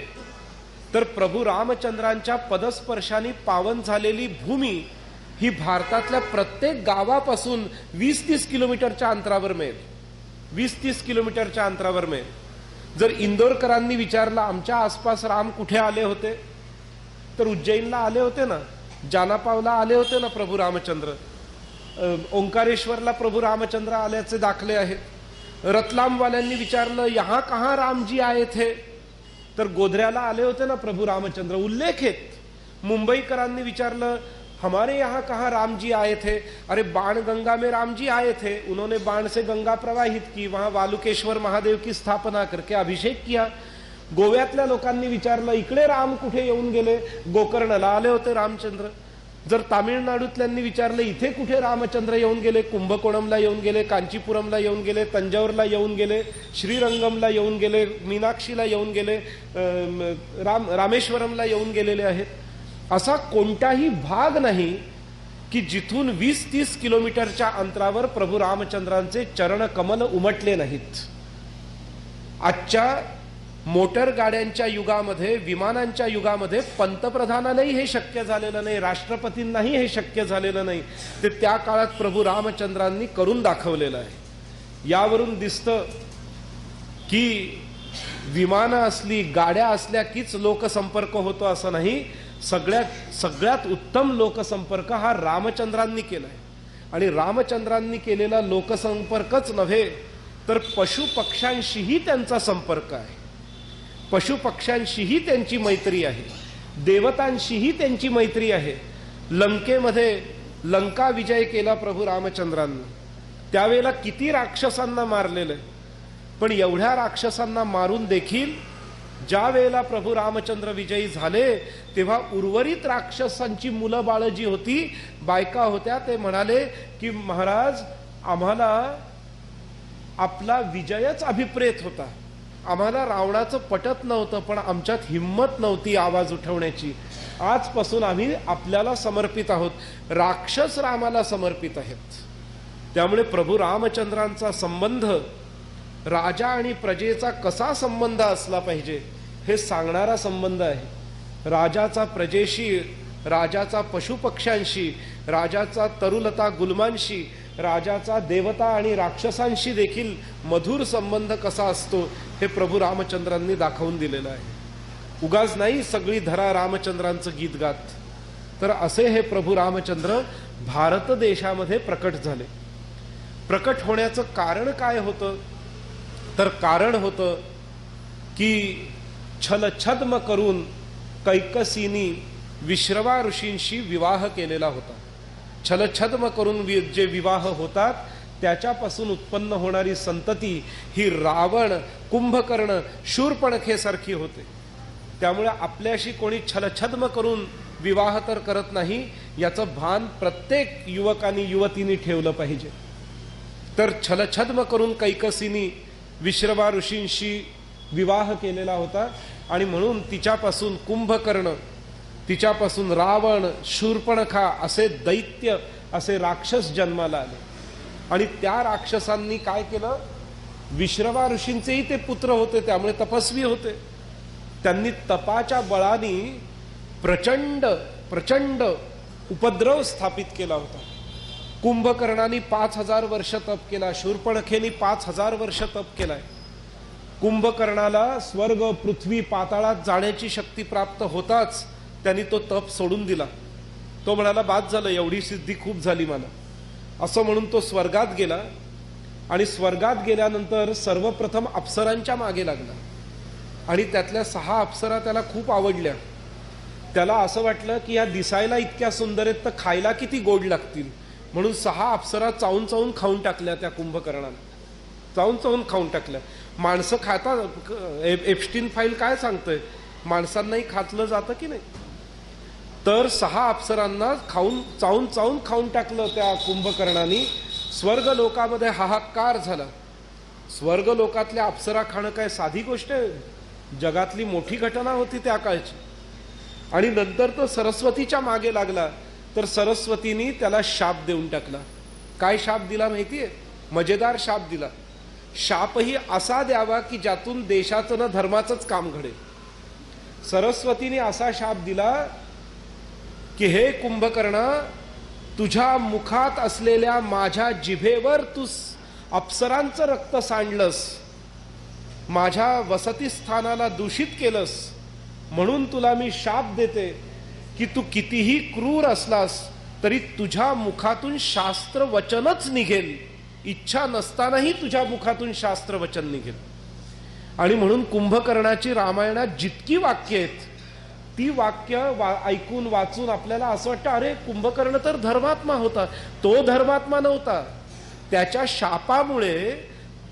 [SPEAKER 1] तर प्रभू रामचंद्रांच्या पदस्पर्शाने पावन झालेली भूमी ही भारतातल्या प्रत्येक गावापासून 20-30 किलोमीटरच्या अंतरावर मिळेल. 20-30 किलोमीटरच्या अंतरावर मिळेल. जर इंदोरकरांनी विचारलं आमच्या आसपास राम कुठे आले होते, तर उज्जैनला आले होते ना, जानापावला आले होते ना प्रभू रामचंद्र, ओंकारेश्वरला प्रभू रामचंद्र आल्याचे दाखले आहेत. रतलामवाल्यांनी विचारलं यहाँ कहाँ रामजी आए थे, तर गोधऱ्याला आले होते ना प्रभू रामचंद्र, उल्लेख आहेत. मुंबईकरांनी विचारलं हमारे यहाँ कहाँ रामजी आए थे, अरे बाण गंगा में रामजी आए थे, उन्होंने बाण से गंगा प्रवाहित की, वहां वालुकेश्वर महादेव की स्थापना करके अभिषेक किया. गोव्यातल्या लोकांनी विचारलं इकडे राम कुठे येऊन गेले, गोकर्णला आले होते रामचंद्र. जर तामिळनाडूतल्यांनी विचारलं इथे कुठे रामचंद्र येऊन गेले, कुंभकोणमला येऊन गेले, कांचीपुरमला येऊन गेले, तंजावरला येऊन गेले, श्रीरंगमला येऊन गेले, मीनाक्षीला येऊन गेले, रामेश्वरमला येऊन गेलेले आहेत. असा कोणताही भाग नाही की जिथून 20-30 किलोमीटरच्या अंतरावर प्रभू रामचंद्रांचे चरण कमल उमटले नाहीत. आजच्या मोटर गाड्यांच्या युगामध्ये, विमानांच्या युगामध्ये पंतप्रधानालाही हे शक्य झालेलं नाही, राष्ट्रपतींनाही हे शक्य झालेलं नाही, ते त्या काळात प्रभू रामचंद्रांनी करून दाखवलेलं आहे. यावरून दिसतं की विमानं असली, गाड्या असल्या कीच लोकसंपर्क होतो असं नाही. सगळ्यात उत्तम लोकसंपर्क हा रामचंद्रांनी केलाय. आणि रामचंद्रांनी केलेला लोकसंपर्कच नव्हे तर पशुपक्ष्यांशीही त्यांचा संपर्क आहे. पशुपक्ष्यांशीही त्यांची मैत्री आहे, देवतांशीही त्यांची मैत्री आहे. लंकेमध्ये लंका विजय केला प्रभू रामचंद्रांनी, त्यावेळेला किती राक्षसांना मारलेलं, पण एवढ्या राक्षसांना मारून देखील ज्या वेळेला प्रभू रामचंद्र विजयी झाले तेव्हा उर्वरित राक्षसांची मुलं बाळ जी होती, बायका होत्या, ते म्हणाले की महाराज आम्हाला आपला विजयच अभिप्रेत होता, आम्हाला रावणाचं पटत नव्हतं, पण आमच्यात हिम्मत नव्हती आवाज उठवण्याची. आजपासून आम्ही आपल्याला समर्पित आहोत. राक्षस रामाला समर्पित आहेत. त्यामुळे प्रभू रामचंद्रांचा संबंध राजा आणि प्रजेचा कसा संबंध असला पाहिजे हे सांगणारा संबंध आहे. राजाचा प्रजेशी, राजाचा पशुपक्ष्यांशी, राजाचा तरुलता गुलमांशी, राजाचा देवता आणि राक्षसांशी देखील मधुर संबंध कसा असतो हे प्रभू रामचंद्रांनी दाखवून दिलेलं आहे. उगाच नाही सगळी धरा रामचंद्रांचं गीत गात. तर असे हे प्रभू रामचंद्र भारत देशामध्ये प्रकट झाले. प्रकट होण्याचं कारण काय होतं, तर कारण होतं की छलछद्म करून कैकसीनी विश्रवा ऋषींशी विवाह केलेला होता. छलछद्म करून जे विवाह होतात त्याच्यापासून उत्पन्न होणारी संतती ही रावण, कुंभकर्ण, शूर्पणखेसारखी होते. त्यामुळे आपल्याशी कोणी छलछद्म करून विवाह तर करत नाही याचं भान प्रत्येक युवकांनी युवतींनी ठेवलं पाहिजे. तर छलछद्म करून कैकसीनी विश्रवा ऋषींशी विवाह केलेला होता आणि म्हणून तिच्यापासून कुंभकर्ण, तिच्यापासून रावण, शूर्पणखा असे दैत्य, असे राक्षस जन्माला आले. आणि त्या राक्षसांनी काय केलं, विश्रवा ऋषींचेही ते पुत्र होते, त्यामुळे तपस्वी होते. त्यांनी तपाच्या बळाने प्रचंड उपद्रव स्थापित केला होता. कुंभकर्णाने 5000 वर्ष तप केला, शूर्पणखेने 5000 वर्ष तप केलाय. कुंभकर्णाला स्वर्ग पृथ्वी पाताळात जाण्याची शक्ती प्राप्त होताच त्यांनी तो तप सोडून दिला. तो म्हणाला बाद झालं, एवढी सिद्धी खूप झाली मला, असं म्हणून तो स्वर्गात गेला. आणि स्वर्गात गेल्यानंतर सर्वप्रथम अप्सरांच्या मागे लागला आणि त्यातल्या 6 अप्सरा त्याला खूप आवडल्या. त्याला असं वाटलं की या दिसायला इतक्या सुंदर आहेत तर खायला किती गोड लागतील, म्हणून 6 अप्सरा चावून चावून खाऊन टाकल्या. त्या कुंभकर्णाने चावून चावून खाऊन टाकल्या. माणसं खातात, एप्स्टीन फाईल काय सांगतंय, माणसांनाही खातलं जातं की नाही. तर 6 अप्सरांना चावून चावून खाऊन टाकलं त्या कुंभकर्णाने. स्वर्ग लोकामध्ये हाहाकार झाला. स्वर्ग लोकातल्या अप्सरा खाणं काय साधी गोष्ट आहे, जगातली मोठी घटना होती त्या काळची. आणि नंतर तो सरस्वतीच्या मागे लागला, तर सरस्वतीने त्याला शाप देऊन टाकला. काय शाप दिला माहितीये? मजेदार शाप दिला. शापही असा द्यावा की ज्यातून देशाचं न धर्माचंच काम घडेल. सरस्वतीने असा शाप दिला की हे कुंभकर्णा, तुझ्या मुखात असलेल्या माझ्या जिभेवर तू अप्सरांचं रक्त सांडलंस, माझ्या वसतिस्थानाला दूषित केलंस, म्हणून तुला मी शाप देते की तू कितीही क्रूर असलास तरी तुझ्या मुखातून शास्त्र वचनच निघेल, इच्छा नसतानाही तुझ्या मुखातून शास्त्र वचन निघेल. आणि म्हणून कुंभकर्णाची रामायणात जितकी वाक्य आहेत ती वाक्य ऐकून वाचून आपल्याला असं वाटतं अरे कुंभकर्ण तर धर्मात्मा होता. तो धर्मात्मा नव्हता, त्याच्या शापामुळे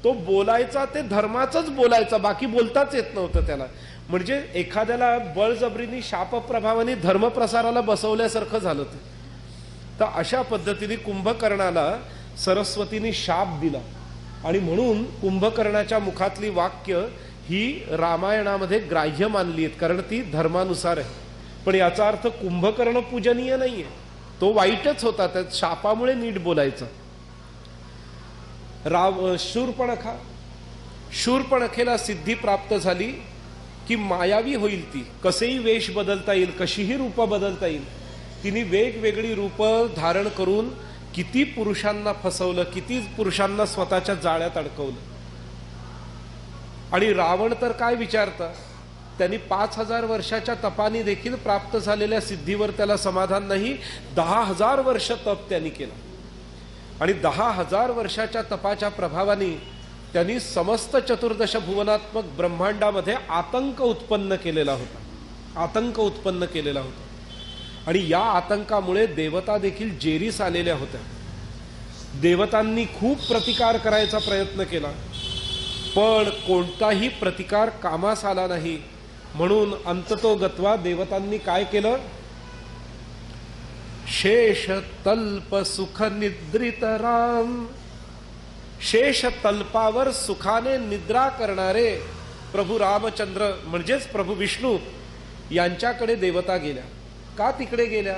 [SPEAKER 1] तो बोलायचा ते धर्माचंच बोलायचा, बाकी बोलताच येत नव्हतं त्याला. म्हणजे एखाद्याला बळजबरीने शापप्रभावाने धर्मप्रसाराला बसवल्यासारखं झालं ते. तर अशा पद्धतीने कुंभकर्णाला सरस्वतीने शाप दिला. आणि म्हणून कुंभकर्णाच्या मुखातली वाक्य ही रामायणामध्ये ग्राह्य मानली आहेत, कारण ती धर्मानुसार आहे. पण याचा अर्थ कुंभकर्ण पूजनीय नाहीये, तो वाईटच होता, त्या शापामुळे नीट बोलायचा. शूर्पणखेला सिद्धी प्राप्त झाली की मायावी होईल ती, कसेही वेश बदलता येईल, कशीही रूप बदलता येईल. तिने वेगवेगळी रूप धारण करून किती पुरुषांना फसवलं, किती पुरुषांना स्वतःच्या जाळ्यात अडकवलं. आणि रावण तर काय विचारता, त्यांनी 5000 वर्षाच्या तपाने देखील प्राप्त झालेल्या सिद्धीवर त्याला समाधान नाही. 10,000 वर्ष तप त्यांनी केलं आणि 10,000 वर्षाच्या तपाच्या प्रभावाने त्यांनी समस्त चतुर्दश भुवनात्मक ब्रह्मांडामध्ये आतंक उत्पन्न केलेला होता, आतंक उत्पन्न केलेला होता. आणि या आतंकामुळे देवता देखील जेरीस आलेल्या होत्या. देवतांनी खूप प्रतिकार करायचा प्रयत्न केला, पण कोणताही प्रतिकार कामास आला नाही. म्हणून अंततोगत्वा देवतांनी काय केलं, शेष तल्प सुख निद्रित राम, शेष तल्पावर सुखाने निद्रा करणारे प्रभू रामचंद्र म्हणजेच प्रभू विष्णू यांच्याकडे देवता गेल्या. का तिकडे गेल्या?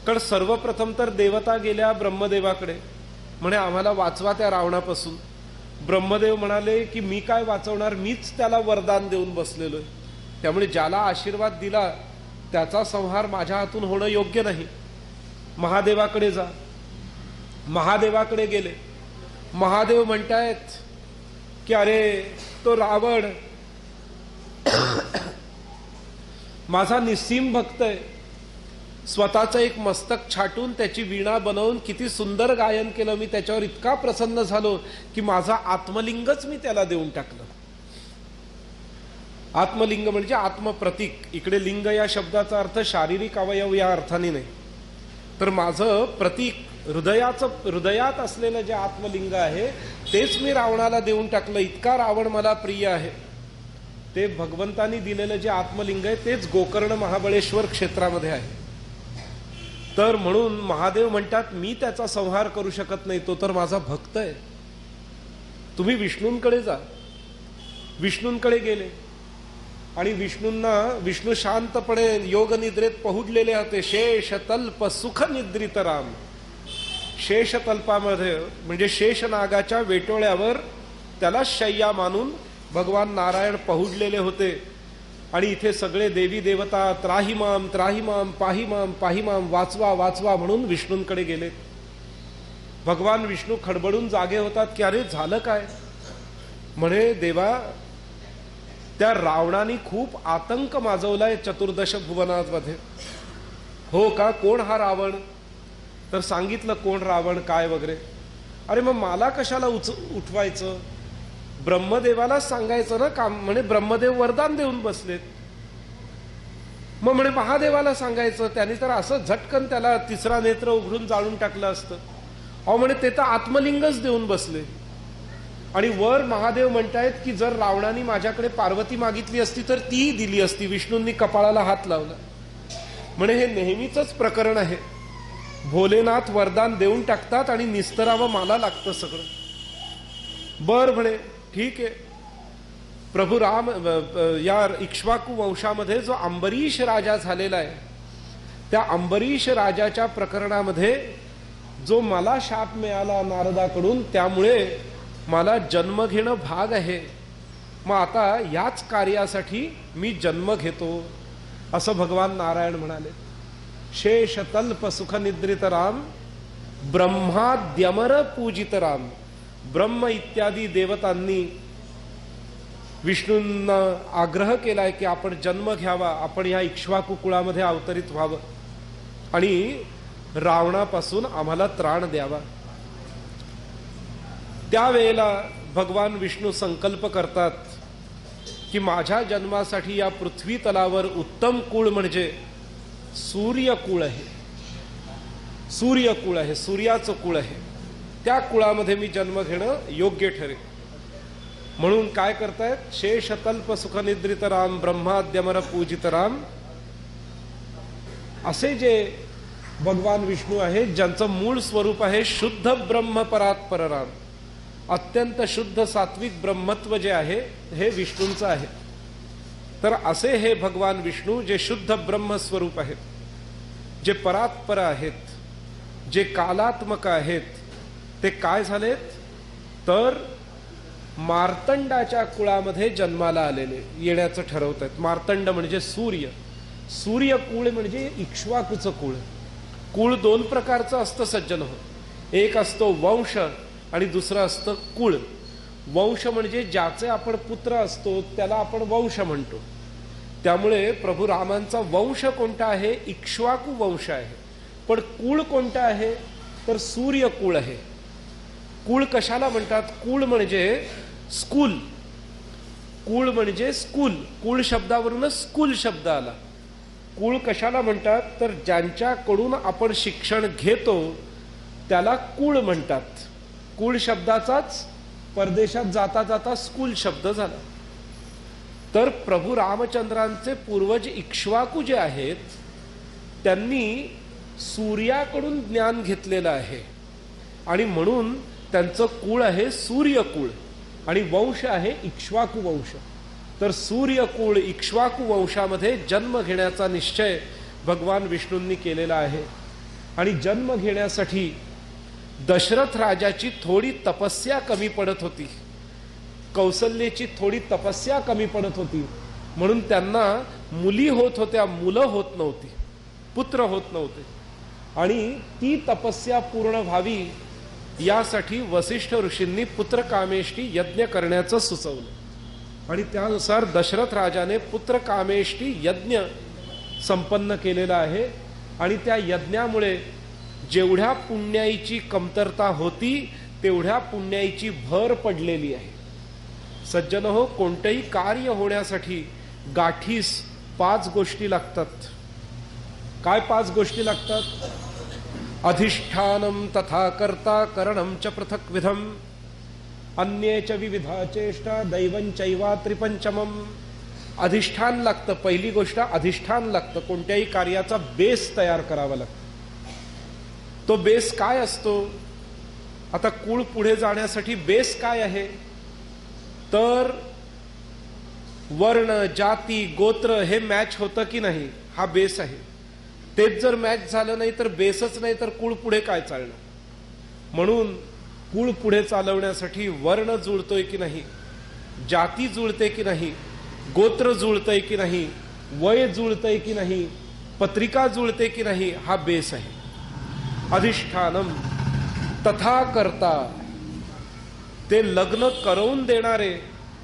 [SPEAKER 1] कारण सर्वप्रथम तर देवता गेल्या ब्रह्मदेवाकडे, म्हणे आम्हाला वाचवा त्या रावणापासून. ब्रह्मदेव म्हणाले की मी काय वाचवणार, मीच त्याला वरदान देऊन बसलेलो आहे, त्यामुळे ज्याला आशीर्वाद दिला त्याचा संहार माझ्या हातून होणं योग्य नाही. महादेवाकडे जा. महादेवाकडे गेले. महादेव म्हणतायत की अरे तो रावण माझा निस्सीम भक्त आहे, स्वतःचं एक मस्तक छाटून त्याची वीणा बनवून किती सुंदर गायन केलं, मी त्याच्यावर इतका प्रसन्न झालो की माझा आत्मलिंगच मी त्याला देऊन टाकलं. आत्मलिंग म्हणजे आत्मप्रतीक. इकडे लिंग या शब्दाचा अर्थ शारीरिक अवयव या अर्थाने नाही, तर माझं प्रतीक हृदयात असलेलं जे आत्मलिंग आहे तेच मी रावणाला देऊन टाकलं. इतका रावण मला प्रिय आहे. ते भगवंतानी दिलेलं जे आत्मलिंग आहे तेच गोकर्ण महाबळेश्वर क्षेत्रामध्ये आहे. तर म्हणून महादेव म्हणतात मी त्याचा संहार करू शकत नाही, तो तर माझा भक्त आहे, तुम्ही विष्णूंकडे जा. विष्णूंकडे गेले आणि विष्णू शांतपणे योग निद्रेत पहुडलेले होते. शेष तल्प सुख निद्रित राम. शेष तल्पामध्ये म्हणजे शेष नागाच्या वेटोळ्यावर त्याला शय्या मानून भगवान नारायण पहुडलेले होते. आणि इथे सगळे देवी देवता त्राहिमाम त्राहिमाम पाहिमाम पाहिमाम वाचवा वाचवा म्हणून विष्णूंकडे गेले. भगवान विष्णू खडबडून जागे होतात की अरे झालं काय. म्हणे देवा, त्या रावणाने खूप आतंक माजवलाय चतुर्दश भुवनामध्ये. हो का, कोण हा रावण. तर सांगितलं कोण रावण काय वगैरे. अरे मग मला कशाला उठवायचं, ब्रह्मदेवाला सांगायचं ना काम. म्हणे ब्रह्मदेव वरदान देऊन बसलेत. मग म्हणे महादेवाला सांगायचं, त्यांनी तर असं झटकन त्याला तिसरा नेत्र उघडून जाळून टाकलं असतं. अहो म्हणे ते तर आत्मलिंगच देऊन बसले. आणि वर महादेव म्हणतायत की जर रावणाने माझ्याकडे पार्वती मागितली असती तर तीही दिली असती. विष्णूंनी कपाळाला हात लावला. म्हणे हे नेहमीच प्रकरण आहे. भोलेनाथ वरदान देऊन टाकतात आणि निस्तरावं मला लागतं सगळं. बर म्हणे ठीक आहे. प्रभू राम या इक्ष्वाकू वंशामध्ये जो अंबरीश राजा झालेला आहे, त्या अंबरीश राजाच्या प्रकरणामध्ये जो मला शाप मिळाला नारदाकडून, त्यामुळे मला जन्म घेणं भाग आहे. मग आता याच कार्यासाठी मी जन्म घेतो, असं भगवान नारायण म्हणाले. शेष तल्प सुख निद्रित राम, ब्रह्माद्यमर पूजित राम. ब्रह्म इत्यादी देवतांनी विष्णूंना आग्रह केलाय की आपण जन्म घ्यावा, आपण या इक्ष्वाकू कुळामध्ये अवतरित व्हावं आणि रावणापासून आम्हाला त्राण द्यावा. त्यावेळेला भगवान विष्णू संकल्प करतात की माझ्या जन्मासाठी या पृथ्वी तलावर उत्तम कुळ म्हणजे सूर्यकुळ आहे. सूर्यकुळ आहे, सूर्याचं कुळ आहे. त्या कुळामध्ये मी जन्म घेणं योग्य ठरेल. म्हणून काय करतायत, शेषतल्प सुखनिद्रित राम, ब्रह्माद्यमर पूजित राम, असे जे भगवान विष्णू आहेत, ज्यांचं मूळ स्वरूप आहे शुद्ध ब्रह्म परात्पर राम. अत्यंत शुद्ध सात्विक ब्रह्मत्व जे आहे हे विष्णूंचं आहे. तर असे हे भगवान विष्णू जे शुद्ध ब्रह्म स्वरूप आहेत, जे परात्पर आहेत, जे कालात्मक आहेत, ते काय झालेत तर मार्तंडाच्या कुळामध्ये जन्माला आलेले येण्याचं ठरवत आहेत. मार्तंड म्हणजे सूर्य. सूर्यकुळ म्हणजे इक्ष्वाकूचं कुळ. कुळ दोन प्रकारचं असतं सज्जन हो. एक असतो वंश आणि दुसरं असतं कुळ. वंश म्हणजे ज्याचे आपण पुत्र असतो त्याला आपण वंश म्हणतो. त्यामुळे प्रभू रामांचा वंश कोणता आहे, इक्ष्वाकू वंश आहे. पण कुळ कोणता आहे तर सूर्यकुळ आहे. कुळ कशाला म्हणतात, कुळ म्हणजे स्कूल. कुळ म्हणजे स्कूल. कुळ शब्दावरूनच स्कूल शब्द आला. कुळ कशाला म्हणतात तर ज्यांच्याकडून आपण शिक्षण घेतो त्याला कुळ म्हणतात. कुळ शब्दाचाच परदेशात जाता जाता स्कूल शब्द झाला. तर प्रभू रामचंद्रांचे पूर्वज इक्ष्वाकू जे आहेत त्यांनी सूर्याकडून ज्ञान घेतलेलं आहे आणि म्हणून त्यांचं कुळ आहे सूर्यकुळ आणि वंश आहे इक्ष्वाकू वंश. तर सूर्यकुळ इक्ष्वाकू वंशामध्ये जन्म घेण्याचा निश्चय भगवान विष्णूंनी केलेला आहे. आणि जन्म घेण्यासाठी दशरथ राजाची थोडी तपस्या कमी पडत होती, कौसल्याची थोडी तपस्या कमी पडत होती, म्हणून त्यांना मुली होत होत्या, मुलं होत नव्हती, पुत्र होत नव्हते. आणि ती तपस्या पूर्ण व्हावी यासाठी वसिष्ठ ऋषींनी पुत्रकामेष्टी यज्ञ करण्याचं सुचवलं आणि त्यानुसार दशरथ राजाने पुत्रकामेष्टी यज्ञ संपन्न केलेला आहे. आणि त्या यज्ञामुळे जेवढ्या पुण्याईची कमतरता होती तेवढ्या पुण्याईची भर पडलेली आहे. सज्जन हो, कोणतेही कार्य होण्यासाठी गाठीस 5 गोष्टी लागतात. काय 5 गोष्टी लागतात? अधिष्ठानम तथा कर्ता करणम च पृथक विधम अन्ये च विविधा चेष्टा दैवं चैवा त्रिपंचमम. अधिष्ठान लागतं. पहिली गोष्ट अधिष्ठान लागतं. कोणत्याही कार्याचा बेस तयार करावा लागतो. तो बेस काय असतो? आता कुळ पुढे जाण्यासाठी बेस काय आहे तर वर्ण, जाती, गोत्र हे मॅच होतं की नाही हा बेस आहे. तेच जर मॅच झालं नाही तर बेसच नाही तर कुळ पुढे काय चालणार. म्हणून कुळ पुढे चालवण्यासाठी वर्ण जुळतोय की नाही, जाती जुळते की नाही, गोत्र जुळतंय की नाही, वय जुळतंय की नाही, पत्रिका जुळते की नाही हा बेस आहे. अधिष्ठानम. तथा करता, ते लग्न करवून देणारे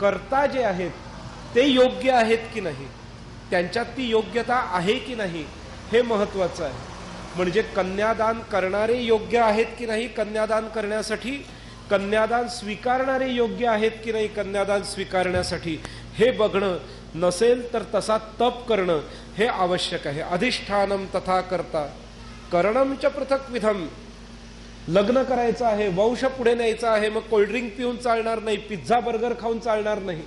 [SPEAKER 1] कर्ता जे आहेत ते योग्य आहेत की नाही, त्यांच्यात ती योग्यता आहे की नाही, हे महत्वाचं आहे. म्हणजे कन्यादान करणारे योग्य आहेत की नाही कन्यादान करण्यासाठी, कन्यादान स्वीकारणारे योग्य आहेत की नाही कन्यादान स्वीकारण्यासाठी, हे बघणं. नसेल तर तसा तप करणं हे आवश्यक आहे. अधिष्ठानम तथा करता करणम च पृथक विधम. लग्न करायचं आहे, वंश पुढे न्यायचा आहे, मग कोल्ड्रिंक पिऊन चालणार नाही, पिझ्झा बर्गर खाऊन चालणार नाही.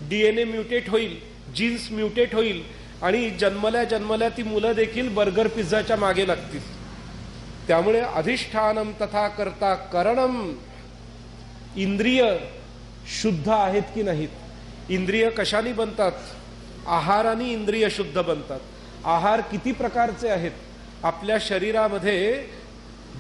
[SPEAKER 1] DNA म्युटेट होईल, जीन्स म्युटेट होईल आणि जन्मल्या जन्मल्या ती मुलं देखील बर्गर पिझ्झाच्या मागे लागतील. त्यामुळे अधिष्ठानम तथा करता करणम. इंद्रिय शुद्ध आहेत की नाहीत. इंद्रिय कशाने बनतात? आहाराने इंद्रिय शुद्ध बनतात. आहार किती प्रकारचे आहेत? आपल्या शरीरामध्ये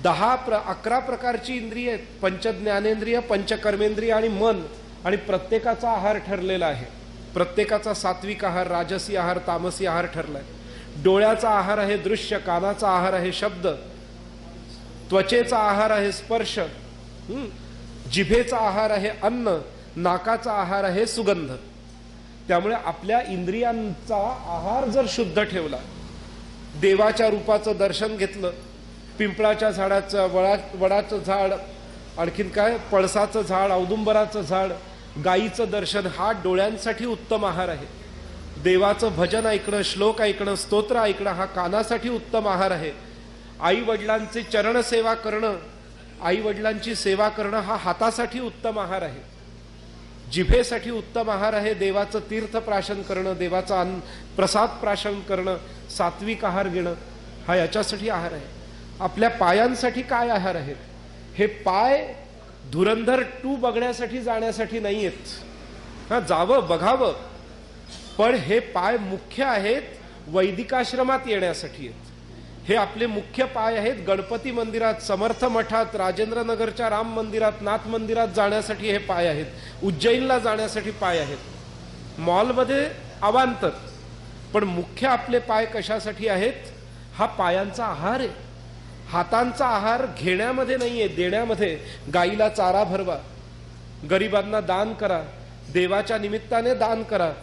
[SPEAKER 1] 11 प्रकारची इंद्रिय आहेत. पंचज्ञानेंद्रिय, पंचकर्मेंद्रिय आणि मन. आणि प्रत्येकाचा आहार ठरलेला आहे. प्रत्येकाचा सात्विक आहार, राजसी आहार, तामसी आहार ठरलाय. डोळ्याचा आहार आहे दृश्य, कानाचा आहार आहे शब्द, त्वचेचा आहार आहे स्पर्श, जिभेचा आहार आहे अन्न, नाकाचा आहार आहे सुगंध. त्यामुळे आपल्या इंद्रियांचा आहार जर शुद्ध ठेवला, देवाच्या रूपाचं दर्शन घेतलं, पिंपळाच्या झाडाचं, वडाचं झाड, आणखीन काय, पळसाचं झाड, औदुंबराचं झाड, गायीचं दर्शन, हा डोळ्यांसाठी उत्तम आहार आहे. देवाचं भजन ऐकणं, श्लोक ऐकणं, स्तोत्र ऐकणं, हा कानासाठी उत्तम आहार आहे. आई वडिलांचे चरण सेवा करणं, आई वडिलांची सेवा करणं, हा हातासाठी उत्तम आहार आहे. जिभेसाठी उत्तम आहार आहे देवाचं तीर्थ प्राशन करणं, देवाचा प्रसाद प्राशन करणं, सात्विक आहार घेणं, हा याच्यासाठी आहार आहे. आपल्या पायांसाठी काय आहार आहेत? हे पाय धुरंधर 2 बघण्यासाठी जाण्यासाठी नाही आहेत. हा, जावं बघावं, पण हे पाय मुख्य आहेत वैदिकाश्रमात येण्यासाठी आहेत. हे आपले मुख्य पाय आहेत गणपती मंदिरात, समर्थ मठात, राजेंद्रनगरच्या राम मंदिरात, नाथ मंदिरात जाण्यासाठी हे पाय आहेत. उज्जैनला जाण्यासाठी पाय आहेत. मॉलमध्ये अवांतर, पण मुख्य आपले पाय कशासाठी आहेत? हा पायांचा आहार आहे. हातांचा आहार घेण्यामध्ये नाहीये, देण्यामध्ये. गाईला चारा भरवा, गरिबांना दान करा, देवाच्या निमित्ताने दान करा.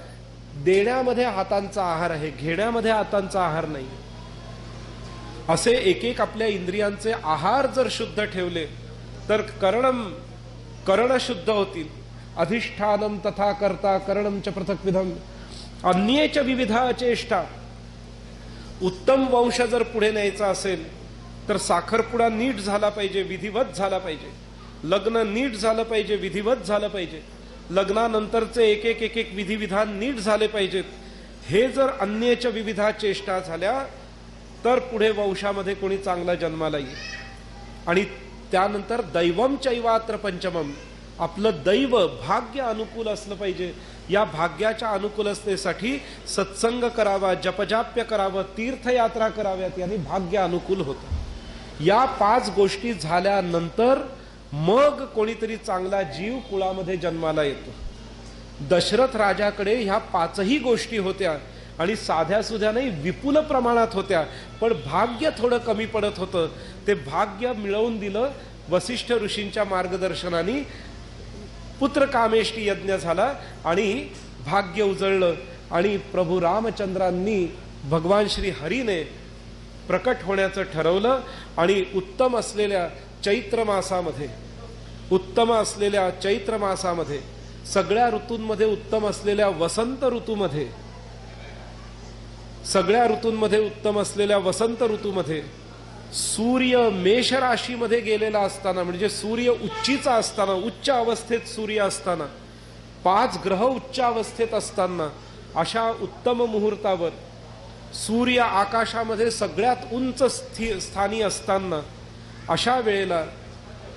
[SPEAKER 1] देण्यामध्ये हातांचा आहार आहे, घेण्यामध्ये हातांचा आहार नाही. असे एक एक आपल्या इंद्रियांचे आहार जर शुद्ध ठेवले तर कर्ण शुद्ध होतील. अधिष्ठानम तथा करता करणम च पृथक विधम. अन्येच विविधा चेष्टा. उत्तम वंश जर पुढे न्यायचा असेल तर साखरपुडा नीट झाला पाहिजे, विधिवत झाला पाहिजे. लग्न नीट झालं पाहिजे, विधिवत झालं पाहिजे. लग्नानंतरचे एक एक विधिविधान नीट झाले पाहिजेत. हे जर अन्येच विविधा चेष्टा झाल्या तर पुढे वंशामध्ये कोणी चांगला जन्माला येईल. आणि त्यानंतर दैवम चैवात्र पंचमम. आपलं दैव भाग्य अनुकूल असलं पाहिजे. या भाग्याच्या अनुकूलतेसाठी सत्संग करावा, जपजाप्य करावं, तीर्थयात्रा कराव्यात, यांनी भाग्य अनुकूल होतं. या 5 गोष्टी झाल्यानंतर मग कोणीतरी चांगला जीव कुळामध्ये जन्माला येतो. दशरथ राजाकडे ह्या 5ही गोष्टी होत्या आणि साध्या सुध्या नाही, विपुल प्रमाणात होत्या. पण भाग्य थोडं कमी पडत होतं. ते भाग्य मिळवून दिलं वसिष्ठ ऋषींच्या मार्गदर्शनाने. पुत्र कामेष्टी यज्ञ झाला आणि भाग्य उजळलं. आणि प्रभू रामचंद्रांनी, भगवान श्री हरीने प्रकट होण्याचं ठरवलं. आणि उत्तम असलेल्या चैत्र मासामध्ये, सगळ्या ऋतूंमध्ये उत्तम असलेल्या वसंत ऋतूमध्ये, सूर्य मेष राशीमध्ये गेलेला असताना, म्हणजे सूर्य उच्चीचा असताना, उच्च अवस्थेत सूर्य असताना, 5 ग्रह उच्च अवस्थेत असताना, अशा उत्तम मुहूर्तावर सूर्य आकाशामध्ये सगळ्यात उंच स्थानी असताना, अशा वेळेला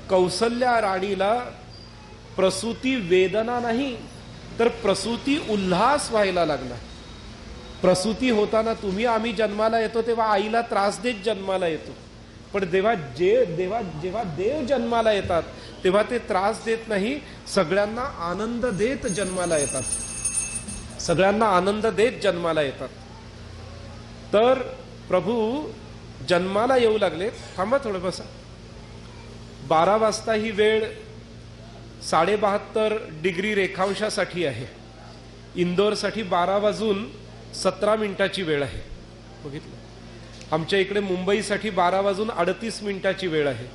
[SPEAKER 1] कौसल्या राणीला प्रसूती वेदना नाही तर प्रसूती उल्हास व्हायला लागला. प्रसूती होताना आम्ही जन्माला येतो तेव्हा आईला त्रास देत जन्माला येतो. पण जेव्हा देव जन्माला येतात तेव्हा ते त्रास देत नाही, सगळ्यांना आनंद देत जन्माला येतात. तर प्रभू जन्माला येऊ लागले. थांबा थोडं बसा. 12 वाजता ही वेळ 72.5 डिग्री रेखांशासाठी आहे. इंदोरसाठी 12:17 वेळ आहे. बघितलं. आमच्या इकडे मुंबईसाठी 12:38 वेळ आहे.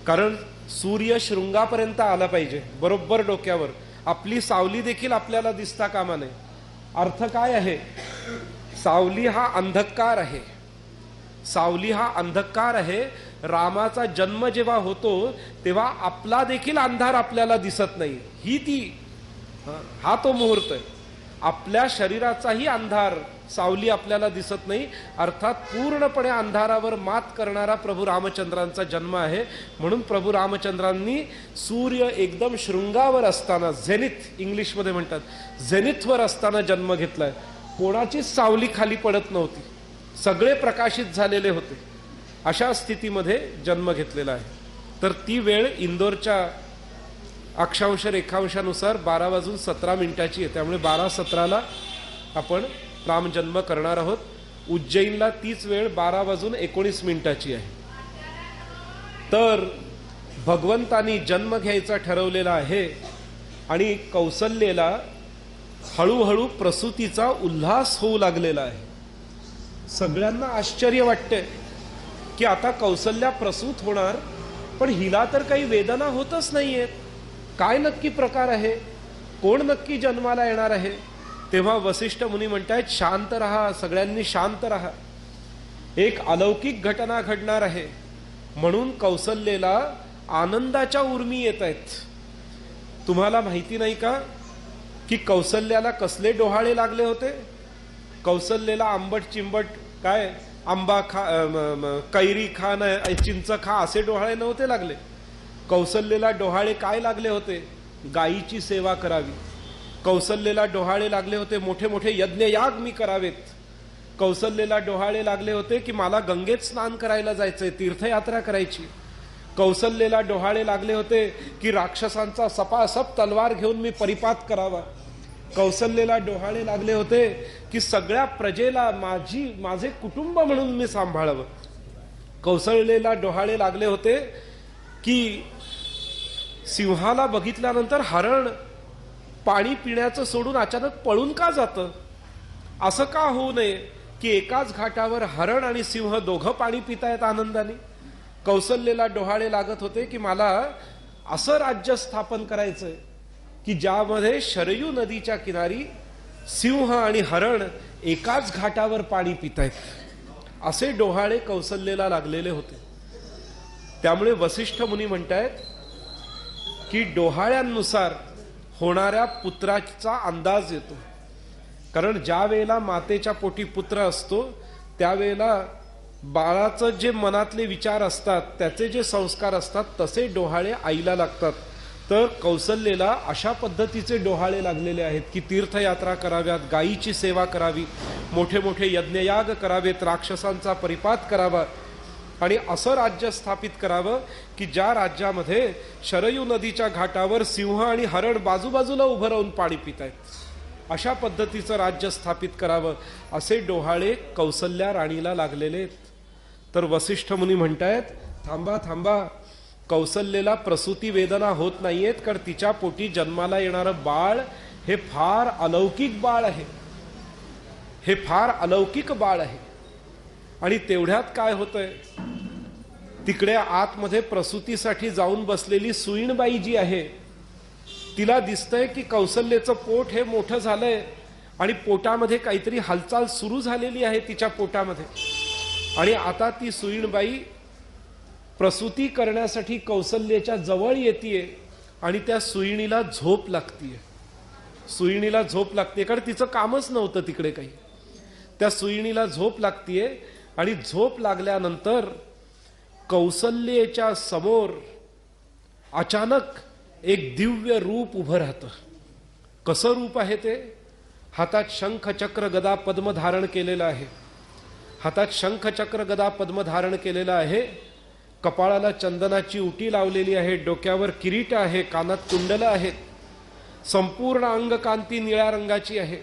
[SPEAKER 1] कारण सूर्य शृंगापर्यंत आला पाहिजे, बरोबर डोक्यावर. आपली सावली देखील आपल्याला दिसता कामा नये. अर्थ काय आहे? सावली हा अंधकार आहे. सावली हा अंधकार आहे. रामाचा जन्म जेव्हा होतो तेव्हा आपला देखील अंधार आपल्याला दिसत नाही. ही ती हा तो मुहूर्त आहे. आपल्या शरीराचाही अंधार, सावली आपल्याला दिसत नाही. अर्थात पूर्णपणे अंधारावर मात करणारा प्रभू रामचंद्रांचा जन्म आहे. म्हणून प्रभू रामचंद्रांनी सूर्य एकदम शृंगावर असताना, झेनिथ इंग्लिशमध्ये म्हणतात, झेनिथवर असताना जन्म घेतलाय. कोणाचीच सावली खाली पडत नव्हती. सगळे प्रकाशित झालेले होते. अशा स्थितीमध्ये जन्म घेतलेला आहे. तर ती वेळ इंदोरच्या अक्षांश रेखांशानुसार 12:17 आहे. त्यामुळे 12:17 आपण रामजन्म करणार आहोत. उज्जैनला तीच वेळ 12:19 आहे. तर भगवंतानी जन्म घ्यायचा ठरवलेला आहे आणि कौसल्येला हळूहळू प्रसूतीचा उल्हास होऊ लागलेला आहे. सगळ्यांना आश्चर्य वाटते की आता कौसल्या प्रसूत होणार, पण हिला तर काही वेदना होतच नाहीयेत. काय नक्की प्रकार आहे? कोण नक्की जन्माला येणार आहे? तेव्हा वसिष्ठ मुनी म्हणतायत, शांत रहा, सगळ्यांनी शांत रहा. एक अलौकिक घटना घडणार आहे. म्हणून कौसल्येला आनंदाच्या उर्मी येत आहेत. तुम्हाला माहिती नाही का की कौसल्याला कसले डोहाळे लागले होते? कौसल्येला आंबट चिंबट काय आंबा खा, कैरी खा, चिंच खा असे डोहाळे नव्हते लागले. कौसल्येला डोहाळे काय लागले होते? गायीची सेवा करावी. कौसल्येला डोहाळे लागले होते मोठे मोठे यज्ञयाग मी करावेत. कौसल्येला डोहाळे लागले होते की मला गंगेत स्नान करायला जायचंय, तीर्थयात्रा करायची. कौसल्येला डोहाळे लागले होते की राक्षसांचा सपासप तलवार घेऊन मी परिपात करावा. कौसल्येला डोहाळे लागले होते की सगळ्या प्रजेला माझे कुटुंब म्हणून मी सांभाळावं. कौसल्येला डोहाळे लागले होते की सिंहाला बघितल्यानंतर हरण पाणी पिण्याचं सोडून अचानक पळून का जातं? असं का होऊ नये की एकाच घाटावर हरण आणि सिंह दोघं पाणी पितायत आनंदाने. कौसल्येला डोहाळे लागत होते की मला असं राज्य स्थापन करायचंय की ज्यामध्ये शरयू नदीच्या किनारी सिंह आणि हरण एकाच घाटावर पाणी पितायत. असे डोहाळे कौसल्येला लागलेले होते. त्यामुळे वसिष्ठ मुनी म्हणतायत की डोहाळ्यांनुसार होणाऱ्या पुत्राचा अंदाज येतो. कारण ज्या वेळेला मातेच्या पोटी पुत्र असतो त्यावेळेला बाळाचं जे मनातले विचार असतात, त्याचे जे संस्कार असतात, तसे डोहाळे आईला लागतात. तर कौसल्येला अशा पद्धतीचे डोहाळे लागलेले आहेत की तीर्थयात्रा कराव्यात, गायीची सेवा करावी, मोठे मोठे यज्ञयाग करावेत, राक्षसांचा परिपात करावा आणि असं राज्य स्थापित करावं की ज्या राज्यामध्ये शरयू नदीच्या घाटावर सिंह आणि हरण बाजूबाजूला उभं राहून पाणी पितायत. अशा पद्धतीचं राज्य स्थापित करावं असे डोहाळे कौसल्या राणीला लागलेले आहेत. तर वसिष्ठ मुनी म्हणतायत, थांबा थांबा, कौसल्येला प्रसूती वेदना होत नाहीयेत, कारण तिच्या पोटी जन्माला येणारं बाळ हे फार अलौकिक बाळ आहे. हे फार अलौकिक बाळ आहे. आणि तेवढ्यात काय होतंय, तिकडे आतमध्ये प्रसूतीसाठी जाऊन बसलेली सुईणबाई जी आहे तिला दिसतंय की कौसल्येचं पोट हे मोठं झालंय आणि पोटामध्ये काहीतरी हालचाल सुरू झालेली आहे तिच्या पोटामध्ये. आणि आता ती सुईणबाई प्रसूती करण्यासाठी कौसल्येच्या जवळ येतीये आणि त्या सुईणीला झोप लागतीये. सुईणीला झोप लागते कारण तिचं कामच नव्हतं तिकडे काही. त्या सुईणीला झोप लागतीये आणि झोप लागल्यानंतर कौसल्येच्या समोर अचानक एक दिव्य रूप उभं राहतं. कसं रूप आहे ते? हातात शंख चक्र गदा पद्म धारण केलेलं आहे. हातात शंख चक्र गदा पद्म धारण केलेलं आहे. कपाळाला चंदनाची उटी लावलेली आहे. डोक्यावर किरीट आहे. कानात कुंडलं आहेत. संपूर्ण अंग कांती निळ्या रंगाची आहे.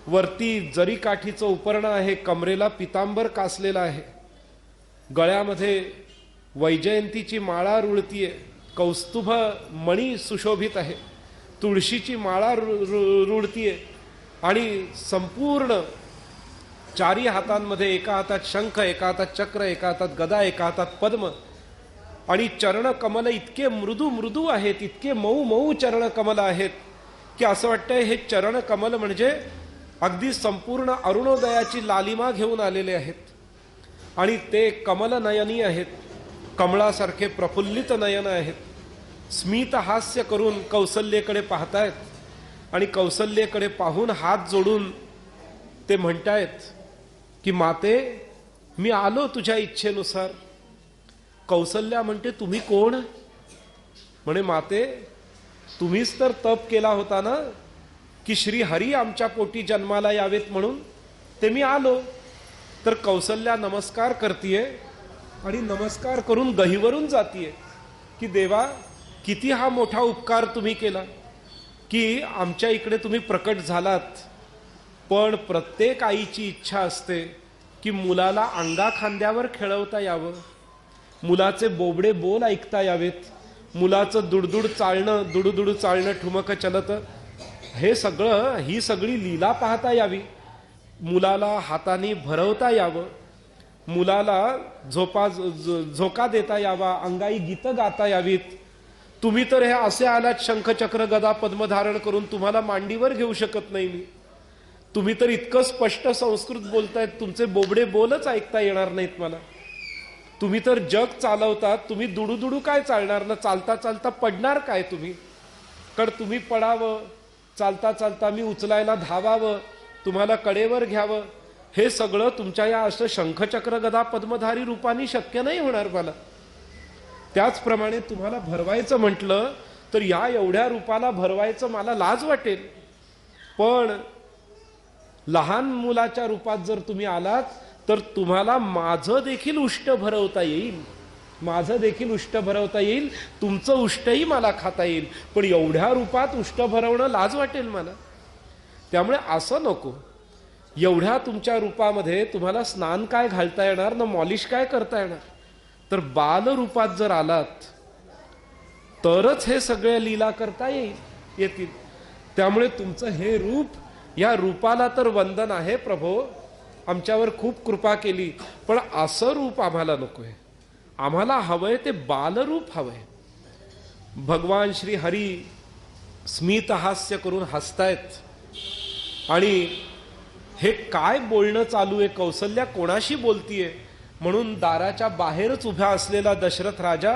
[SPEAKER 1] वरती जरी काठीचं उपरणं आहे. कमरेला पितांबर कासलेलं आहे. गळ्यामध्ये वैजयंतीची माळा रुळतीये, कौस्तुभ मणी सुशोभित आहे, तुळशीची माळा रुळतीये आणि संपूर्ण चारी हातांमध्ये, एका हातात शंख, एका हातात चक्र, एका हातात गदा, एका हातात पद्म, आणि चरण कमल इतके मृदू मृदू आहेत, इतके मऊ मऊ चरण कमल आहेत की असं वाटतंय हे चरण कमल म्हणजे अगदी संपूर्ण अरुणोदयाची लालिमा घेऊन आलेले आहेत. आणि ते कमल नयनी आहेत, कमळासारखे प्रफुल्लित नयन आहेत. स्मित हास्य करून कौसल्येकडे पाहतायत आणि कौसल्येकडे पाहून हात जोडून ते म्हणतायत की माते, मी आलो तुझ्या इच्छेनुसार. कौसल्या म्हणते, तुम्ही कोण? म्हणे, माते, तुम्हीच तर तप केला होता ना की श्री हरी आमच्या पोटी जन्माला यावेत म्हणून, ते मी आलो. तर कौसल्या नमस्कार करतीये आणि नमस्कार करून गहिवरून जातीये की देवा, किती हा मोठा उपकार तुम्ही केला की आमच्या इकडे तुम्ही प्रकट झालात. पण प्रत्येक आईची इच्छा असते की मुलाला अंगा खांद्यावर खेळवता यावं, मुलाचे बोबडे बोल ऐकता यावेत, मुलाचं दुडदुड चालणं, दुडुदुडू चालणं ठुमक चलत, हे सगळं, ही सगळी लीला पाहता यावी, मुलाला हाताने भरवता यावं, मुलाला झोका देता यावा, अंगाई गीतं गाता यावीत. तुम्ही तर हे असे आलात शंखचक्र गदा पद्म धारण करून, तुम्हाला मांडीवर घेऊ शकत नाही मी. तुम्ही तर इतकं स्पष्ट संस्कृत बोलतायत, तुमचे बोबडे बोलच ऐकता येणार नाहीत मला. तुम्ही तर जग चालवतात, तुम्ही दुडूदुडू काय चालणार ना, चालता चालता पडणार काय तुम्ही? कारण तुम्ही पडावं, चालता चालता मी उचलायला धावावं, तुम्हाला कडेवर घ्यावं, हे सगळं तुमच्या या असं शंखचक्र गदा पद्मधारी रूपाने शक्य नाही होणार मला. त्याचप्रमाणे तुम्हाला भरवायचं म्हटलं तर या एवढ्या रूपाला भरवायचं मला लाज वाटेल. पण लहान मुलाच्या रूपात जर तुम्ही आलात तर तुम्हाला माझं देखील उष्ट भरवता येईल, माझं देखील उष्ट भरवता येईल, तुमचं उष्टही मला खाता येईल. पण एवढ्या रूपात उष्ट भरवणं लाज वाटेल मला. त्यामुळे असं नको. एवढ्या तुमच्या रूपामध्ये तुम्हाला स्नान काय घालता येणार ना, मॉलिश काय करता येणार. तर बाल रूपात जर आलात तरच हे सगळे लीला करता येतील. त्यामुळे तुमचं हे रूप, या रूपाला तर वंदन आहे प्रभो, आमच्यावर खूप कृपा केली, पण असं रूप आम्हाला नकोय. आम्हाला हवंय ते बालरूप हवंय. भगवान श्री हरी स्मित हास्य करून हसतायत आणि हे काय बोलणं चालू आहे, कौसल्या कोणाशी बोलतीये म्हणून दाराच्या बाहेरच उभा असलेला दशरथ राजा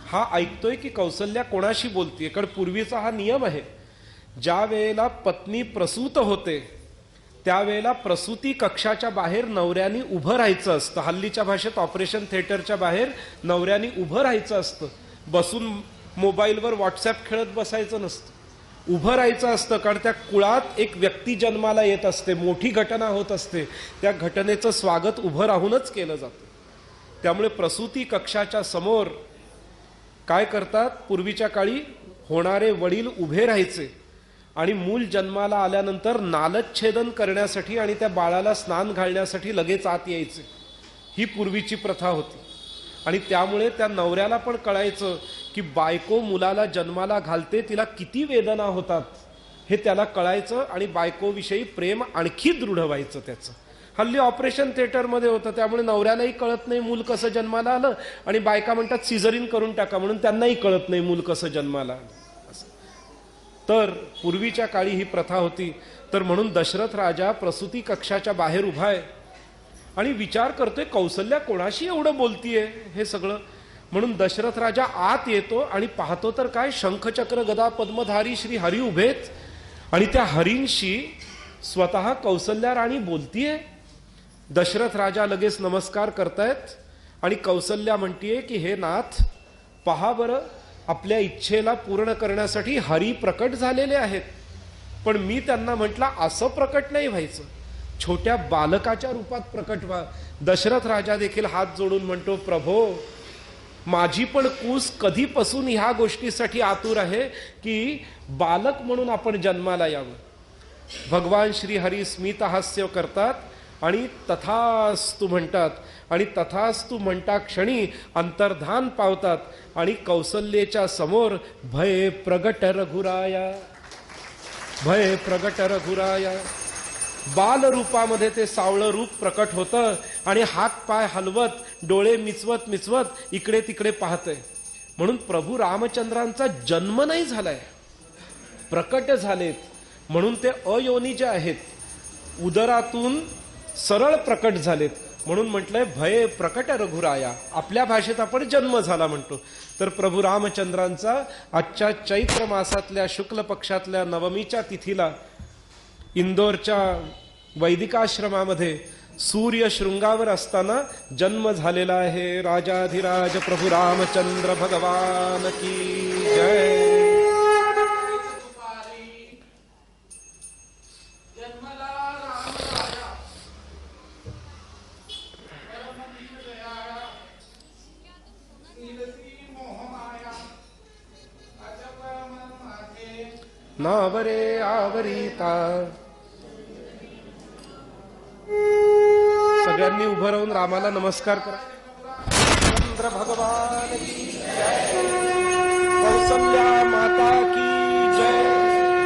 [SPEAKER 1] हा ऐकतोय की कौसल्या कोणाशी बोलतीये. कारण पूर्वीचा हा नियम आहे, ज्या वेळेला पत्नी प्रसूत होते त्यावेळेला प्रसूती कक्षाच्या बाहेर नवऱ्याने उभं राहायचं असतं. हल्लीच्या भाषेत ऑपरेशन थिएटरच्या बाहेर नवऱ्याने उभं राहायचं असतं, बसून मोबाईलवर व्हॉट्सॲप खेळत बसायचं नसतं, उभं राहायचं असतं. कारण त्या कुळात एक व्यक्ती जन्माला येत असते, मोठी घटना होत असते, त्या घटनेचं स्वागत उभं राहूनच केलं जातं. त्यामुळे प्रसूती कक्षाच्या समोर काय करतात, पूर्वीच्या काळी होणारे वडील उभे राहायचे आणि मूल जन्माला आल्यानंतर नालच्छेदन करण्यासाठी आणि त्या बाळाला स्नान घालण्यासाठी लगेच आत यायचे. ही पूर्वीची प्रथा होती. आणि त्यामुळे त्या नवऱ्याला पण कळायचं की बायको मुलाला जन्माला घालते, तिला किती वेदना होतात हे त्याला कळायचं आणि बायकोविषयी प्रेम आणखी दृढ व्हायचं त्याचं. हल्ली ऑपरेशन थिएटरमध्ये होतं, त्यामुळे नवऱ्यालाही कळत नाही मूल कसं जन्माला आलं आणि बायका म्हणतात सिझरिन करून टाका म्हणून त्यांनाही कळत नाही मूल कसं जन्माला आलं. तर पूर्वीच्या काळी ही प्रथा होती. तर म्हणून दशरथ राजा प्रसूती कक्षाच्या बाहेर उभा आहे आणि विचार करतोय कौसल्या कोणाशी एवढं बोलतीये हे सगळं. म्हणून दशरथ राजा आत येतो आणि पाहतो तर काय, शंखचक्र गदा पद्मधारी श्री हरी उभेच आणि त्या हरींशी स्वतः कौसल्या राणी बोलतीये. दशरथ राजा लगेच नमस्कार करतायत आणि कौसल्या म्हणतीये की हे नाथ, पहा बरं, आपल्या इच्छेला पूर्ण करण्यासाठी हरी प्रकट झालेले आहेत, पण मी त्यांना म्हटलं असं प्रकट नाही व्हायचं, छोट्या बालकाच्या रूपात प्रकट व्हा. दशरथ राजा देखील हात जोडून म्हणतो, प्रभो, माझी पण कूस कधीपासून ह्या गोष्टीसाठी आतुर आहे की बालक म्हणून आपण जन्माला यावं. भगवान श्री हरी स्मित हास्य करतात आणि तथास्तु म्हणतात आणि तथास्तु म्हणता क्षणी अंतर्धान पावतात आणि कौसल्येच्या समोर भय प्रगट रघुराया, भय प्रगट रघुराया. बाल रूपामध्ये ते सावळं रूप प्रकट होतं आणि हात पाय हलवत डोळे मिचवत मिचवत इकडे तिकडे पाहतंय. म्हणून प्रभू रामचंद्रांचा जन्म नाही झालाय, प्रकट झालेत. म्हणून ते अयोनी आहेत, उदरातून सरळ प्रकट झालेत. म्हणून म्हटलंय भय प्रकट रघुराया. आपल्या भाषेत आपण जन्म झाला म्हणतो, तर प्रभू रामचंद्रांचा आजच्या चैत्र मासातल्या शुक्ल पक्षातल्या नवमीच्या तिथीला इंदोरच्या वैदिकाश्रमामध्ये सूर्य शृंगावर असताना जन्म झालेला आहे. राजाधिराज प्रभू रामचंद्र भगवान की जय. नावरे आवरिता. सगळ्यांनी उभं राहून रामाला नमस्कार करा. चंद्र भगवान की जय, कौसल्या माता की जय,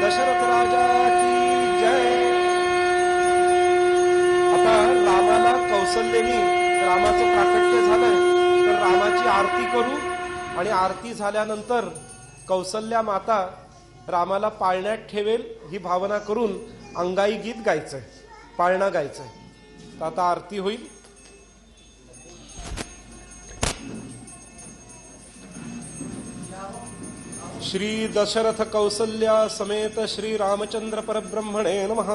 [SPEAKER 1] दशरथ राजा की जय. आता रामाला कौसल्यानी रामाचं प्राकट्य झालंय, तर रामाची आरती करू आणि आरती झाल्यानंतर कौसल्या माता रामाला पाळण्यात ठेवेल ही भावना करून अंगाई गीत गायचंय, पाळणा गायचंय. तर आता आरती होईल. श्री दशरथ कौसल्या समेत श्री रामचंद्र परब्रह्मणे नमः.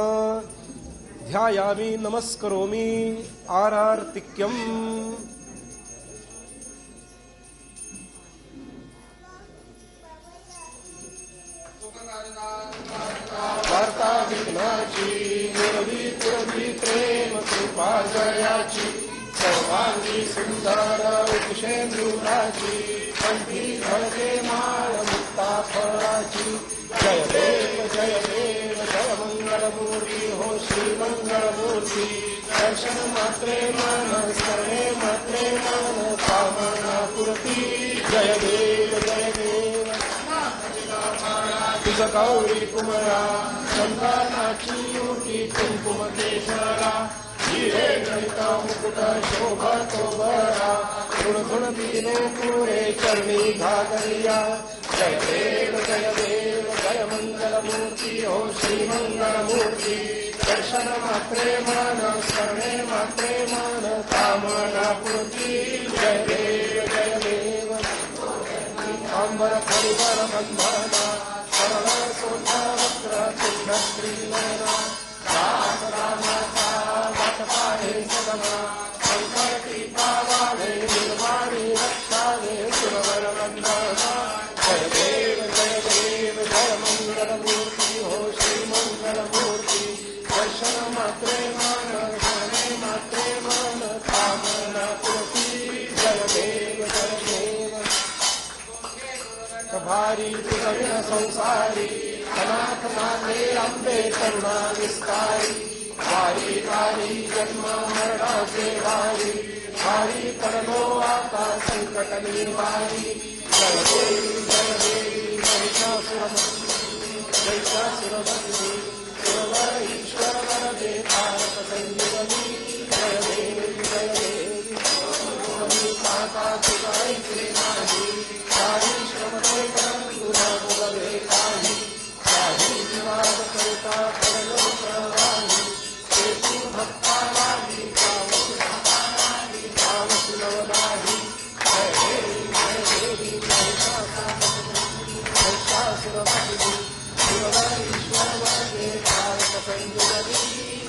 [SPEAKER 1] ध्यायामि नमस्करोमि आरार्तिक्यम्. वार्ता विघ्नाची निर्वी पुरवी प्रेम कृपा जयाची, सर्वांगी सुंदर उपशेंदुराची, कंठी घडके माळ मुक्ता फळाची. जय देव जय देव जय मंगलमूर्ती हो श्री मंगलमूर्ती. दर्शन मात्रे मन स्मरणे मात्रे मन कामना पूर्ती. जय देव जय देव तुझ गौरी कुमरा, संतानाची युती कुंकुम केशरा. हिरे गणित मुकुट शोभतो बरा, गुणगुण दिने पुरे चरणी घागरिया. जय देव जय मंगलमूर्ती हो श्री मंगलमूर्ती. दर्शन मात्रे मन स्मरणे मात्रे मन कामना पूर्ती. जय देव अंबर परिवर बंधना, सरळ सोढा वक्र तुंड श्रीनयना. दास रामाचा वाटपाहे सदना, संकटी पावावे निर्वाणी रक्षावे सुरवर वंदना. जय देव जय मंगलमूर्ती हो श्री मंगलमूर्ती. दर्शन मात्रे मन स्मरणे मात्रे मन कामना पूर्ती. जय देव भारी तुझ्या संसारी, अनाथ माते अंबे करुणा विस्तारी. वारी वारी जन्म मरणाचे वारी, भारी पडलो आता संकट निवारी. जय देवी महिषासुरमर्दिनी, महिषासुरमर्दिनी. सुरवर ईश्वर वरदे तारक संजीवनी. जय देवी माता तुझा ऐकले नाही, काही श्रमते परंतु न बोलले काही. काही विवाद करता पडलो प्रवाही, ते तू भक्ता नाही काम सुलभ नाही. जय देवी महिषासुरमर्दिनी, सुरवर ईश्वर वरदे तारक संजीवनी.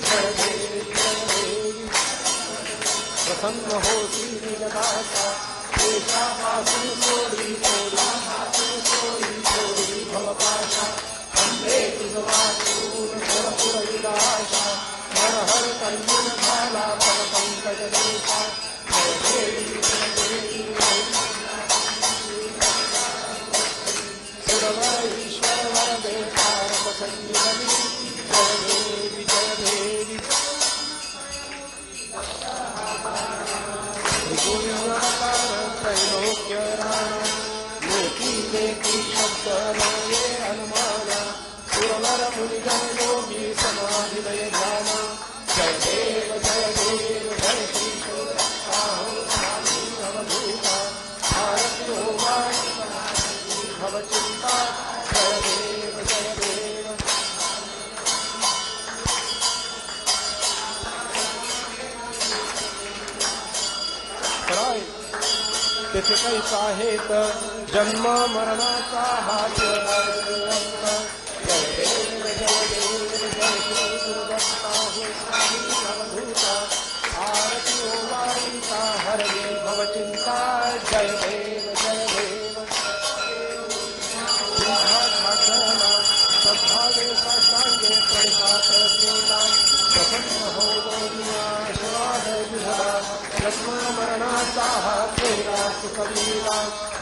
[SPEAKER 1] जय देवी प्रसन्न होती निजदासा, देशापासून सोडी सोडी भवपाशा. अंबे तुझ वाचून भरपूर विलाशा, हर हर कंजून झाला पर पंकज देशा. जय देवी सुरवर ईश्वर वरदे तारक संजीवनी. जय देवी त्रिगुणकार त्रैलोक्य राणा लेखी लेखी शब्द नये हनुमाना सुरनर मुनिगण योगी समाधिलय ध्याना जय देव जय श्री आहो स्वामी अवधूता भारती हो भव चिंता जय देव जय देव तेथे काहीच आहेत जन्म मरणाचा हा जय देव जय श्री गुरुदत्ता हो स्वामी अवधूता आरती हो वाईचा हरवी भवचिंता जय देव जय देव सद्भावे साष्टांगे प्रणिपात श्रीराम प्रसन्न हो गोविंदा आशीर्वाद विधवा जन्म मरणाचा हा चेहरा सुखलीला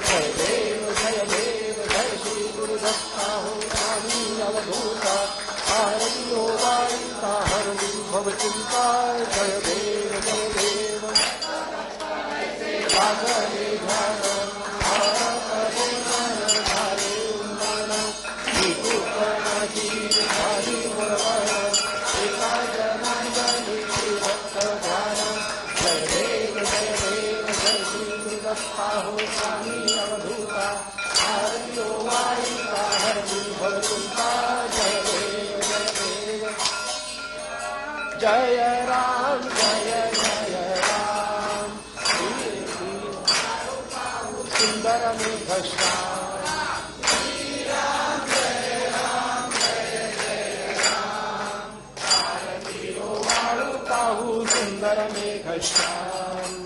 [SPEAKER 1] जय देव जय श्री गुरुदत्ता हो स्वामी अवधूता आरती हो वाईता हरवी भवचिंता जय देव जागरे ध्यान धारे उन्मान श्रीकृष्णाची झाली बरोबर एका जनांगणी श्रीभक्त ध्यान जय देव जय श्री गुरुदत्ता हो स्वामी अवधूता आरती हो वाईता हरवी भवचिंता जय देव जय राम जय राम सुंदर मेघश्याम पाहू सुंदर मेघश्याम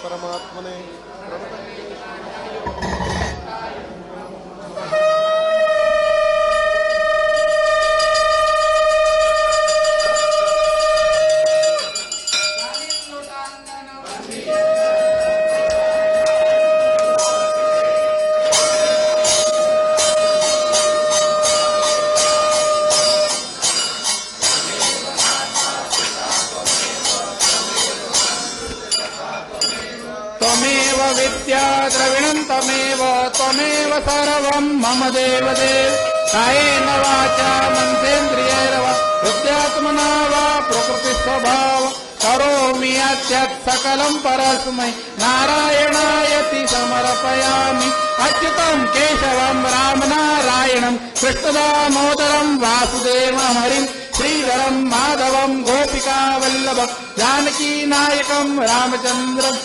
[SPEAKER 1] परमात्मने
[SPEAKER 2] त्वमेव विद्या द्रविणं तमेव त्वमेव सर्वं मम देवदेव कायेन वाचा मनसेन्द्रियैर्वा बुद्ध्यात्मना वा प्रकृतिस्वभाव करोमि यत् सकलं परस्मै नारायणायति समर्पयामि अच्युतं केशवं रामनारायणं कृष्णदामोदरं वासुदेवं हरिं श्रीधरं माधवं गोपिकावल्लभं जानकीनायकं रामचन्द्रम्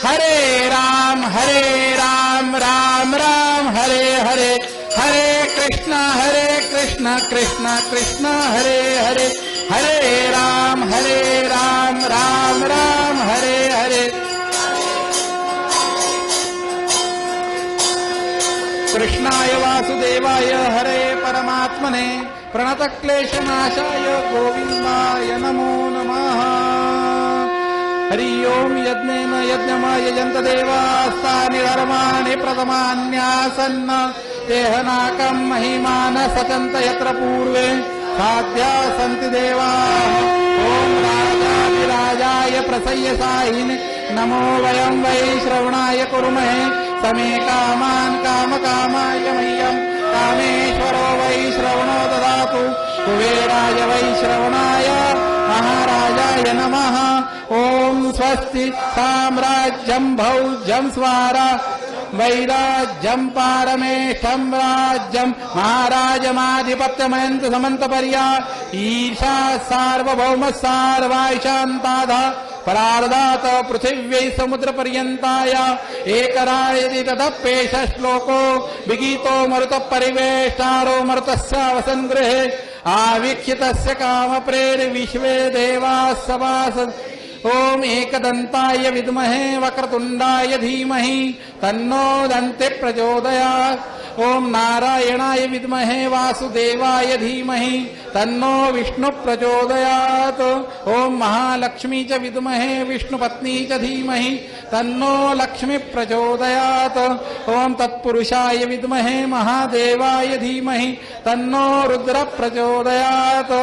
[SPEAKER 2] हरे राम राम राम हरे हरे हरे कृष्ण कृष्ण कृष्ण हरे हरे हरे राम गोविंदाय हरे परमात्मने प्रणतक्लेशनाशाय गोविंदाय नमो नमः। हरि ओम यज्ञेन यज्ञमयजन्त देवास्तानि धर्माणि प्रथमान्यासन्न देहनाकं महिमान सचन्त यत्र पूर्वे साध्या सन्ति देवाः। ॐ राजाधिराजाय प्रसय्यसायिने नमो वयं वै श्रवणाय कुर्महे समे कामान् कामकामाय मह्यं कामेश्वरो वै श्रवणो ददातु कुबेराय वै श्रवणाय महाराजाय नमः। ॐ स्वस्ति साम्राज्यं भौज्यं स्वारा वैराज्यं पारमेष्ठं राज्यं महाराजमाधिपत्यमयन्त समन्तपर्या ईशा सार्वभौम सार्वाशान्ताधा परार्धात पृथिव्यै समुद्रपर्यन्ताय एकरायति तदप्येष श्लोको विगीतो मरुतः परिवेष्टारो मरुतस्य वसन्गृहे आवीक्षितस्य कामप्रेर्विश्वे देवाः सभासन्। ओम एकदन्ताय विद्महे वक्रतुण्डाय धीमहि तन्नो दन्ते प्रचोदयात्। ओम नारायणाय विद्महे वासुदेवाय धीमहि तन्नो विष्णु प्रचोदयात्। ओम महालक्ष्मी च विद्महे विष्णुपत्नी च धीमहि तन्नो लक्ष्मी प्रचोदयात्। ओम तत्पुरुषाय विद्महे महादेवाय धीमहि तन्नो रुद्र प्रचोदयात्।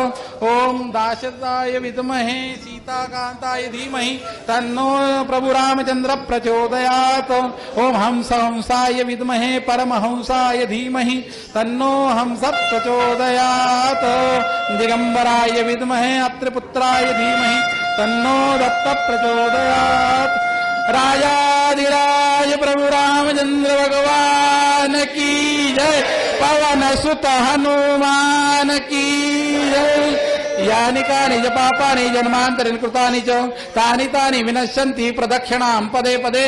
[SPEAKER 2] ओम दाशरथाय विद्महे सीताकान्ताय धीमहि तन्नो प्रभु रामचंद्र प्रचोदयात्। ओम हंसाय विद्महे परमहंसाय धीमहि तन्नो हंस प्रचोदयात्। दिगंबराय विद्महे अत्रिपुत्राय धीमहि तन्नो दत्त प्रचोदयात्। राजाधिराज प्रभु रामचंद्र भगवान की जय। पवन सुत हनुमान की जय। यानि कानि च पापानि जन्मान्तरेण कृतानि च तानि तानि विनश्यन्ति प्रदक्षिणां पदे पदे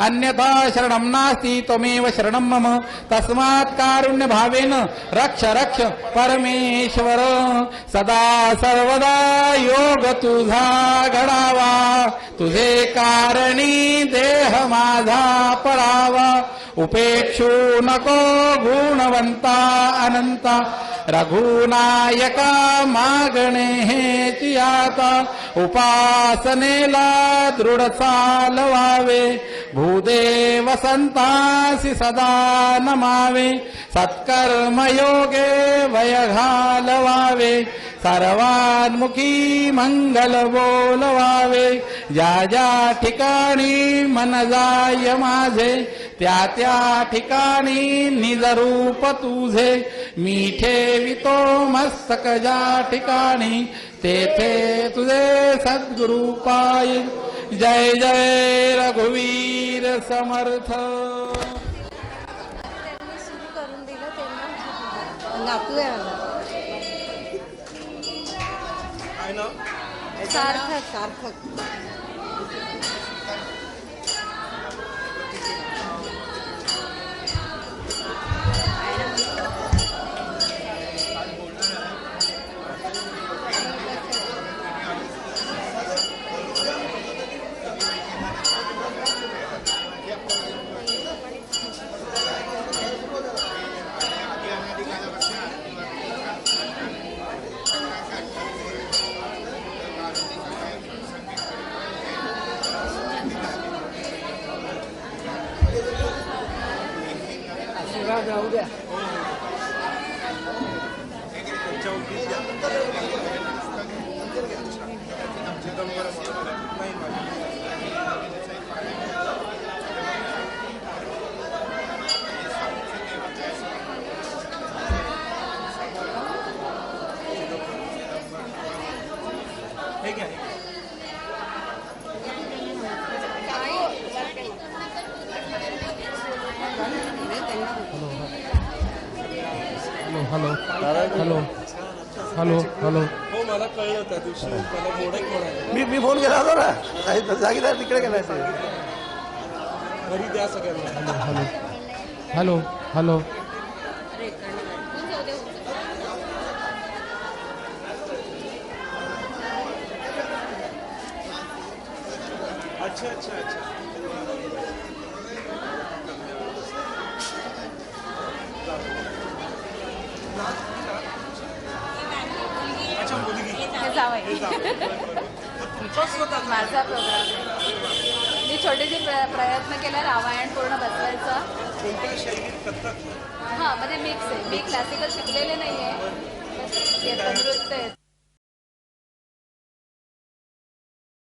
[SPEAKER 2] अन्यथा शरणं नास्ति त्वमेव शरणं मम तस्मात् कारुण्यभावेन रक्ष रक्ष परमेश्वर। सदा सर्वदा योग तुझा घडावा तुझे कारणी देह माझा पडावा। उपेक्षू नको गुणवंता अनंता रघुनायका मागणे हेची आता। उपासनेला दृढ चालवावे भूदेव संतासी सदा नमावे। सत्कर्मयोगे वय घालवावे सर्वान्मुखी मंगल बोलवावे। ज्या ज्या ठिकाणी मन जाय माझे त्या त्या ठिकाणी निज रूप तुझे। मी ठेवितो मस्तक ज्या ठिकाणी तेथे तुझे सद्गुरु पाय। जय जय रघुवीर समर्थ।
[SPEAKER 3] सुरू करून दिलं तेव्हा नातू आहे मला सार्थक सार्थक जाऊ द्या.
[SPEAKER 1] हॅलो हॅलो हॅलो हॅलो
[SPEAKER 4] हो मला कळलं त्या दिवशी मला मोडक म्हणाले
[SPEAKER 5] मी फोन केला होता ना जागीदार तिकडे गेलाय
[SPEAKER 4] घरी द्या सगळ्यांना
[SPEAKER 1] हॅलो हॅलो हॅलो
[SPEAKER 4] अच्छा अच्छा अच्छा हे जावं. तुमचा स्वतः
[SPEAKER 3] माझा प्रोग्राम मी छोटेसे प्रयत्न केला रामायण पूर्ण बसवायचा.
[SPEAKER 4] कोणत्या शैलीत कथ्थक?
[SPEAKER 3] हां म्हणजे मिक्स आहे. मी क्लासिकल शिकलेले नाही आहे. येतं नृत्य आहे.